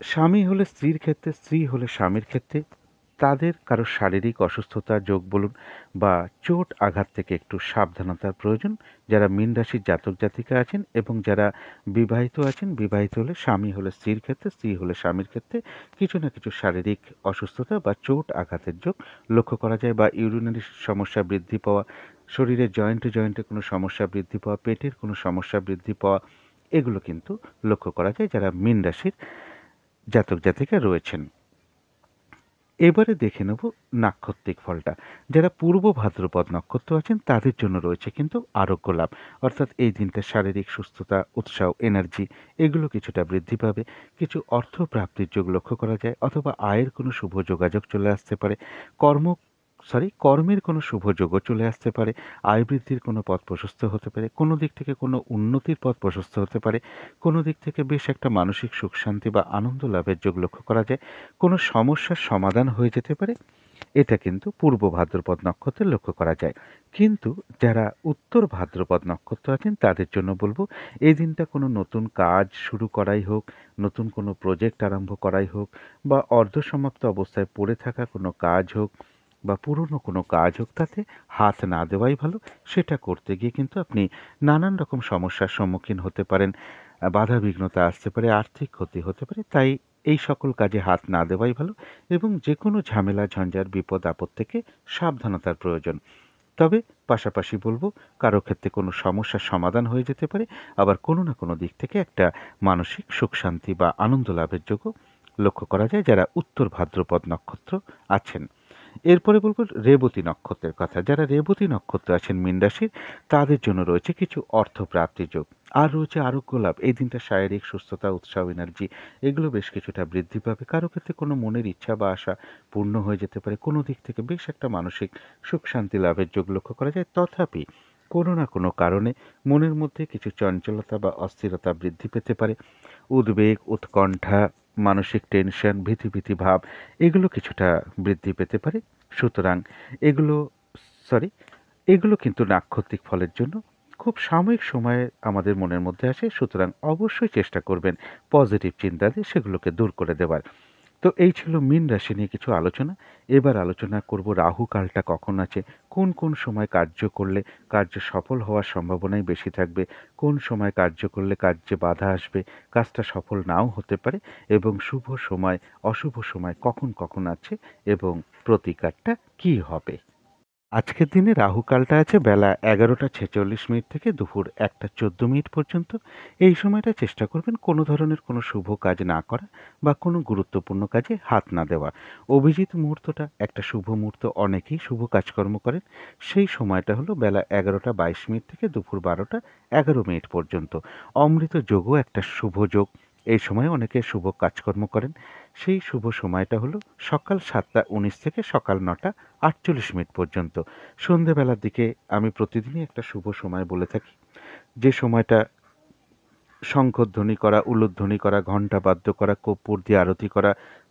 Speaker 1: স্বামী হলে স্ত্রীর ক্ষেত্রে, স্ত্রী হলে স্বামীর ক্ষেত্রে তাদের কারো শারীরিক অসুস্থতা যোগ বলুন বা চোট আঘাত থেকে একটু সাবধানতার প্রয়োজন। যারা মীন রাশির জাতক জাতিকা আছেন এবং যারা বিবাহিত আছেন, বিবাহিত হলে স্বামী হলে স্ত্রীর ক্ষেত্রে, স্ত্রী হলে স্বামীর ক্ষেত্রে কিছু না কিছু শারীরিক অসুস্থতা বা চোট আঘাতের যোগ লক্ষ্য করা যায়, বা ইউরিনারি সমস্যা বৃদ্ধি পাওয়া, শরীরের জয়েন্টে জয়েন্টে কোনো সমস্যা বৃদ্ধি পাওয়া, পেটের কোনো সমস্যা বৃদ্ধি পাওয়া, এগুলো কিন্তু লক্ষ্য করা যায় যারা মীন রাশির জাতক জাতিকা রয়েছেন। এবারে দেখে নেব নাক্ষত্রিক ফলটা। যারা পূর্ব ভাদ্রপদ নক্ষত্র আছেন তাদের জন্য রয়েছে কিন্তু আরোগ্য লাভ। অর্থাৎ এই দিনটা শারীরিক সুস্থতা, উৎসাহ, এনার্জি এগুলো কিছুটা বৃদ্ধি পাবে। কিছু অর্থ প্রাপ্তির যোগ লক্ষ্য করা যায়, অথবা আয়ের কোনো শুভ যোগাযোগ চলে আসতে পারে। কর্ম কর্মের কোনো শুভ যোগও চলে আসতে পারে। আয় বৃদ্ধির কোনো পথ প্রশস্ত হতে পারে, কোনো দিক থেকে কোনো উন্নতির পথ প্রশস্ত হতে পারে, কোনো দিক থেকে বেশ একটা মানসিক সুখ শান্তি বা আনন্দ লাভের যোগ লক্ষ্য করা যায়। কোনো সমস্যার সমাধান হয়ে যেতে পারে। এটা কিন্তু পূর্ব ভাদ্রপদ নক্ষত্রে লক্ষ্য করা যায়। কিন্তু যারা উত্তর ভাদ্রপদ নক্ষত্র আছেন তাদের জন্য বলবো, এই দিনটা কোনো নতুন কাজ শুরু করাই হোক, নতুন কোনো প্রজেক্ট আরম্ভ করাই হোক, বা অর্ধসমাপ্ত অবস্থায় পড়ে থাকা কোনো কাজ হোক বা পুরনো কোনো কাজ হোক, তাতে হাত না দেওয়াই ভালো। সেটা করতে গিয়ে কিন্তু আপনি নানান রকম সমস্যার সম্মুখীন হতে পারেন, বাধা বিঘ্নতা আসতে পারে, আর্থিক ক্ষতি হতে পারে। তাই এই সকল কাজে হাত না দেওয়াই ভালো এবং যে কোনো ঝামেলা, ঝঞ্ঝাট, বিপদ আপদ থেকে সাবধানতার প্রয়োজন। তবে পাশাপাশি বলবো, কারো ক্ষেত্রে কোনো সমস্যার সমাধান হয়ে যেতে পারে, আবার কোনো না কোনো দিক থেকে একটা মানসিক সুখ শান্তি বা আনন্দ লাভের যোগও লক্ষ্য করা যায় যারা উত্তর ভাদ্রপদ নক্ষত্র আছেন। এরপরে বলবো রেবতী নক্ষত্রের কথা। যারা রেবতী নক্ষত্র আছেন মীন রাশির, তাদের জন্য রয়েছে কিছু অর্থ প্রাপ্তির যোগ, আর রয়েছে আরোগ্য লাভ। এই দিনটা শারীরিক সুস্থতা, উৎসাহ, এনার্জি এগুলো বেশ কিছুটা বৃদ্ধি পাবে। কারো ক্ষেত্রে কোনো মনের ইচ্ছা বা আশা পূর্ণ হয়ে যেতে পারে। কোনো দিক থেকে বেশ একটা মানসিক সুখ শান্তি লাভের যোগ লক্ষ্য করা যায়। তথাপি কোনো না কোনো কারণে মনের মধ্যে কিছু চঞ্চলতা বা অস্থিরতা বৃদ্ধি পেতে পারে। উদ্বেগ, উৎকণ্ঠা, মানসিক টেনশন, ভীতি ভাব এগুলো কিছুটা বৃদ্ধি পেতে পারে। সুতরাং এগুলো সরি এগুলো কিন্তু নাক্ষত্রিক ফলের জন্য খুব সাময়িক সময়ে আমাদের মনের মধ্যে আসে, সুতরাং অবশ্যই চেষ্টা করবেন পজিটিভ চিন্তা দিয়ে সেগুলোকে দূর করে দেওয়ার। তো এই ছিল মীন রাশি নিয়ে কিছু আলোচনা। এবার আলোচনা করব রাহু কালটা কখন আছে, কোন কোন সময় কার্য করলে কার্য সফল হওয়ার সম্ভাবনাই বেশি থাকবে, কোন সময় কার্য করলে কার্যে বাধা আসবে, কাজটা সফল নাও হতে পারে, এবং শুভ সময় অশুভ সময় কখন কখন আছে এবং প্রতিকারটা কী হবে। আজকের দিনে রাহু কালটা আছে বেলা 11টা 46 মিনিট থেকে দুপুর 1টা 14 মিনিট পর্যন্ত। এই সময়টা চেষ্টা করবেন কোনো ধরনের কোনো শুভ কাজ না করা বা কোনো গুরুত্বপূর্ণ কাজে হাত না দেওয়া। অভিজিৎ মুহূর্তটা একটা শুভ মুহূর্ত, অনেকেই শুভ কাজকর্ম করেন। সেই সময়টা হলো বেলা 11টা 22 মিনিট থেকে দুপুর 12টা 11 মিনিট পর্যন্ত। অমৃত যোগও একটা শুভ যোগ, এই সময় অনেকে শুভ কাজকর্ম করেন। সেই শুভ সময়টা হলো সকাল 7টা 19 থেকে সকাল 9টা 48 মিনিট পর্যন্ত। সন্ধেবেলার দিকে আমি প্রতিদিনই একটা শুভ সময় বলে থাকি, যে সময়টা শঙ্খধ্বনি করা, উলুধ্বনি করা, ঘণ্টা বাদ্য করা, কর্পূর দিয়ে আরতি করা,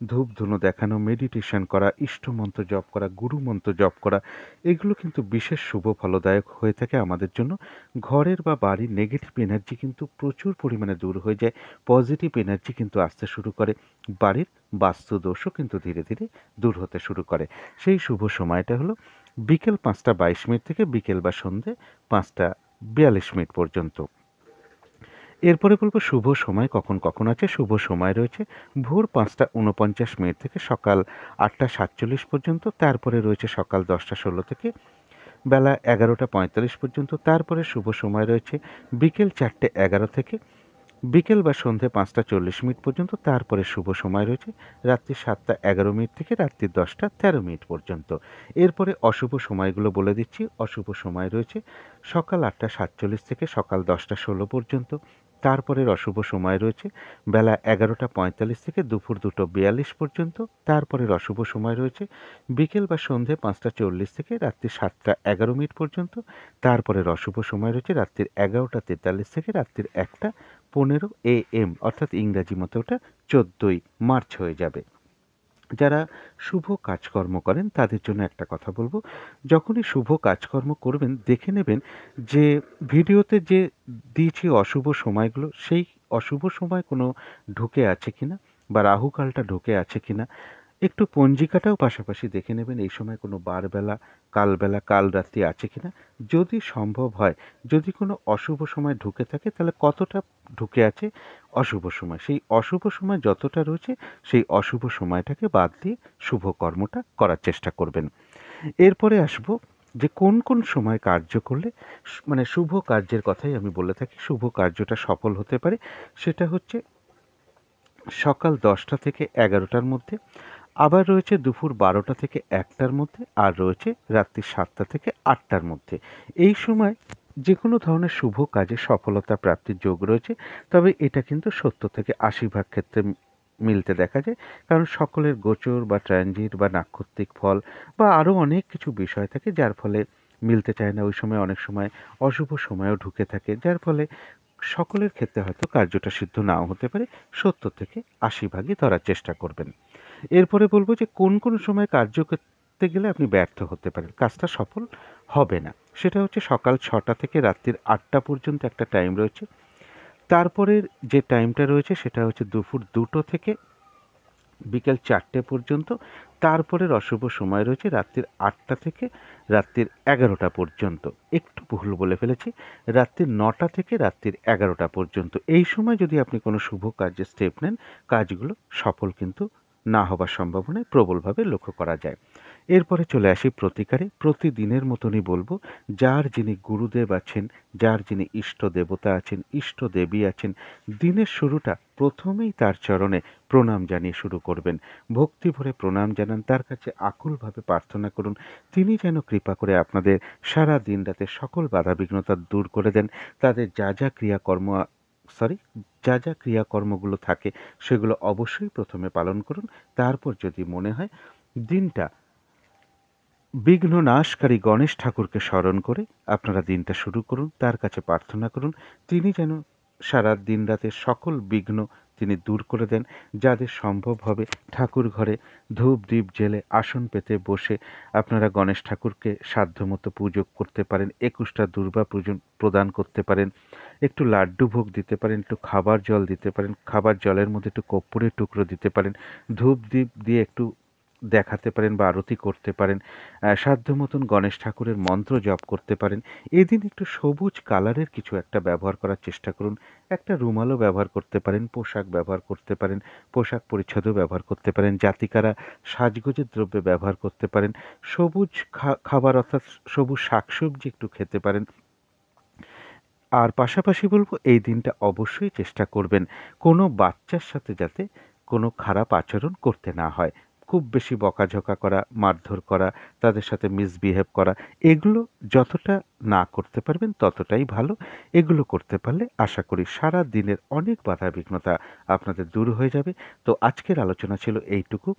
Speaker 1: ধূপ ধুনো দেখানো, মেডিটেশন করা, ইষ্টমন্ত্র জপ করা, গুরুমন্ত্র জপ করা, এগুলো কিন্তু বিশেষ শুভ ফলদায়ক হয়ে থাকে আমাদের জন্য। ঘরের বা বাড়ির নেগেটিভ এনার্জি কিন্তু প্রচুর পরিমাণে দূর হয়ে যায়, পজিটিভ এনার্জি কিন্তু আসতে শুরু করে, বাড়ির বাস্তু দোষও কিন্তু ধীরে ধীরে দূর হতে শুরু করে। সেই শুভ সময়টা হলো বিকেল 5টা 22 মিনিট থেকে বিকেল বা সন্ধে 5টা 42 মিনিট পর্যন্ত। এরপরে বলবো শুভ সময় কখন কখন আছে। শুভ সময় রয়েছে ভোর 5টা 49 মিনিট থেকে সকাল 8টা 47 পর্যন্ত। তারপরে রয়েছে সকাল 10টা 16 থেকে বেলা 11টা 45 পর্যন্ত। তারপরে শুভ সময় রয়েছে বিকেল 4টে 11 থেকে বিকেল বা সন্ধে 5টা 40 মিনিট পর্যন্ত। তারপরে শুভ সময় রয়েছে রাত্রি 7টা 11 মিনিট থেকে রাত্রি 10টা 13 মিনিট পর্যন্ত। এরপরে অশুভ সময়গুলো বলে দিচ্ছি। অশুভ সময় রয়েছে সকাল 8টা 47 থেকে সকাল 10টা 16 পর্যন্ত। তারপরের অশুভ সময় রয়েছে বেলা 11টা 45 থেকে দুপুর 2টো 42 পর্যন্ত। তারপরের অশুভ সময় রয়েছে বিকেল বা সন্ধে 5টা 40 থেকে রাত্রি 7টা 11 মিনিট পর্যন্ত। তারপরের অশুভ সময় রয়েছে রাত্রির 11টা 43 থেকে রাত্রির 1টা 15 AM, অর্থাৎ ইংরাজি মতে ওটা 14ই মার্চ হয়ে যাবে। যারা শুভ কাজকর্ম করেন তাদের জন্য একটা কথা বলবো, যখনই শুভ কাজকর্ম করবেন দেখে নেবেন যে ভিডিওতে যে দিয়েছি অশুভ সময়গুলো, সেই অশুভ সময় কোনো ঢুকে আছে কিনা বা রাহুকালটা ঢুকে আছে কিনা। একটু পঞ্জিকাটাও পাশাপাশি দেখে নেবেন এই সময় কোনো বারবেলা, কালবেলা, কাল রাত্রি আছে কিনা। যদি সম্ভব হয়, যদি কোনো অশুভ সময় ঢুকে থাকে তাহলে কতটা ঢুকে আছে অশুভ সময়, সেই অশুভ সময় যতটা রয়েছে সেই অশুভ সময়টাকে বাদ দিয়ে শুভ কর্মটা করার চেষ্টা করবেন। এরপরে আসবো যে কোন কোন সময় কার্য করলে মানে শুভ কার্যের কথাই আমি বলে থাকি, শুভ কার্যটা সফল হতে পারে। সেটা হচ্ছে সকাল 10টা থেকে 11টার মধ্যে, আবার রয়েছে দুপুর 12টা থেকে 1টার মধ্যে, আর রয়েছে রাত্রি 7টা থেকে 8টার মধ্যে। এই সময় যে কোনো ধরনের শুভ কাজে সফলতা প্রাপ্তির যোগ রয়েছে, তবে এটা কিন্তু 70 থেকে 80 ভাগ ক্ষেত্রে মিলতে দেখা যায়, কারণ সকলের গোচর বা ট্রানজিট বা নাক্ষত্রিক ফল বা আরও অনেক কিছু বিষয় থাকে যার ফলে মিলতে চায় না। ওই সময় অনেক সময় অশুভ সময়ও ঢুকে থাকে, যার ফলে সকলের ক্ষেত্রে হয়তো কার্যটা সিদ্ধ নাও হতে পারে। 70 থেকে 80 ভাগই ধরার চেষ্টা করবেন। এরপরে বলবো যে কোন কোন সময় কার্য করতে গেলে আপনি ব্যর্থ হতে পারেন, কাজটা সফল হবে না। সেটা হচ্ছে সকাল 6টা থেকে রাত্রির 8টা পর্যন্ত একটা টাইম রয়েছে। তারপরের যে টাইমটা রয়েছে সেটা হচ্ছে দুপুর 2টো থেকে বিকেল 4টে পর্যন্ত। তারপরের অশুভ সময় রয়েছে রাত্রির 8টা থেকে রাত্রির 11টা পর্যন্ত। একটু ভুল বলে ফেলেছি, রাত্রির 9টা থেকে রাত্রির 11টা পর্যন্ত। এই সময় যদি আপনি কোনো শুভ কাজে স্টেপ নেন, কাজগুলো সফল কিন্তু না হবার সম্ভাবনায় প্রবলভাবে লক্ষ্য করা যায়। এরপরে চলে আসি প্রতিকারে। প্রতিদিনের মতনই বলবো, যার যিনি গুরুদেব আছেন, যার যিনি ইষ্ট দেবতা আছেন, ইষ্ট দেবী আছেন, দিনের শুরুটা প্রথমেই তার চরণে প্রণাম জানিয়ে শুরু করবেন। ভক্তি ভরে প্রণাম জানান, তার কাছে আকুলভাবে প্রার্থনা করুন তিনি যেন কৃপা করে আপনাদের সারা দিন রাতে সকল বাধাবিঘ্নতা দূর করে দেন। তাদের যা যা ক্রিয়াকর্মগুলো থাকে সেগুলো অবশ্যই প্রথমে পালন করুন। তারপর যদি মনে হয় দিনটা বিঘ্ন নাশকারী গণেশ ঠাকুরকে স্মরণ করে আপনারা দিনটা শুরু করুন, তার কাছে প্রার্থনা করুন তিনি যেন সারা দিন রাতের সকল বিঘ্ন তিনি দূর করে দেন। যাদের সম্ভব হবে ঠাকুর ঘরে ধূপ দ্বীপ জেলে আসন পেতে বসে আপনারা গণেশ ঠাকুরকে সাধ্যমতো পুজো করতে পারেন, ২১টা দূর্বা প্রদান করতে পারেন, একটু লাড্ডু ভোগ দিতে পারেন, একটু খাবার জল দিতে পারেন, খাবার জলের মধ্যে একটু কর্পূরের টুকরো দিতে পারেন, ধূপ দ্বীপ দিয়ে একটু দেখাতে পারেন বা আরতি করতে পারেন, সাধ্য মতন গণেশ ঠাকুরের মন্ত্র জপ করতে পারেন। এদিন একটু সবুজ কালারের কিছু একটা ব্যবহার করার চেষ্টা করুন। একটা রুমালও ব্যবহার করতে পারেন, পোশাক ব্যবহার করতে পারেন, পোশাক পরিচ্ছদও ব্যবহার করতে পারেন, জাতিকারা সাজগোজের দ্রব্য ব্যবহার করতে পারেন, সবুজ খাবার অর্থাৎ সবুজ শাকসবজি একটু খেতে পারেন। আর পাশাপাশি বলবো এই দিনটা অবশ্যই চেষ্টা করবেন কোনো বাচ্চার সাথে যাতে কোনো খারাপ আচরণ করতে না হয়। খুব বেশি বকাঝকা করা, মারধর করা, তাদের সাথে মিসবিহেভ করা, এগুলো যতটা না করতে পারবেন ততটাই ভালো। এগুলো করতে পারলে আশা করি সারা দিনের অনেক বাধা বিঘ্নতা আপনাদের দূর হয়ে যাবে। তো আজকের আলোচনা ছিল এইটুকু।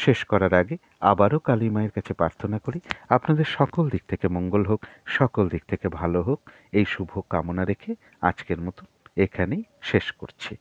Speaker 1: শেষ করার আগে আবারও কালী মায়ের কাছে প্রার্থনা করি আপনাদের সকল দিক থেকে মঙ্গল হোক, সকল দিক থেকে ভালো হোক, এই শুভ কামনা রেখে আজকের মতো এখানেই শেষ করছি।